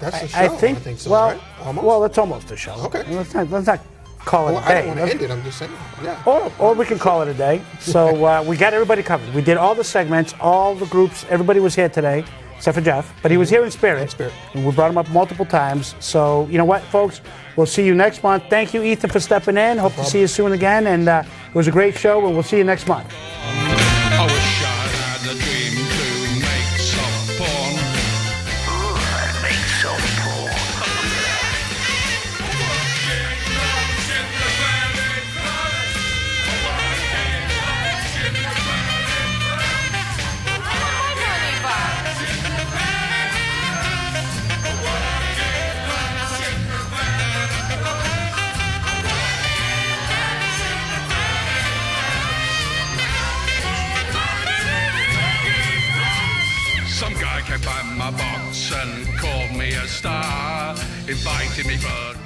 That's the show. I think so. Well, right? Almost? Well, that's almost the show. Okay. Let's not call it a day. I don't want to end it. I'm just saying. Yeah. Or we can call it a day. So we got everybody covered. We did all the segments, all the groups. Everybody was here today, except for Jeff. But he was here in spirit. And we brought him up multiple times. So you know what, folks? We'll see you next month. Thank you, Ethan, for stepping in. Hope to see you soon again. And it was a great show, and we'll see you next month. I wish I had a dream to make some porn. Make some porn. Some guy came by my box and called me a star, invited me for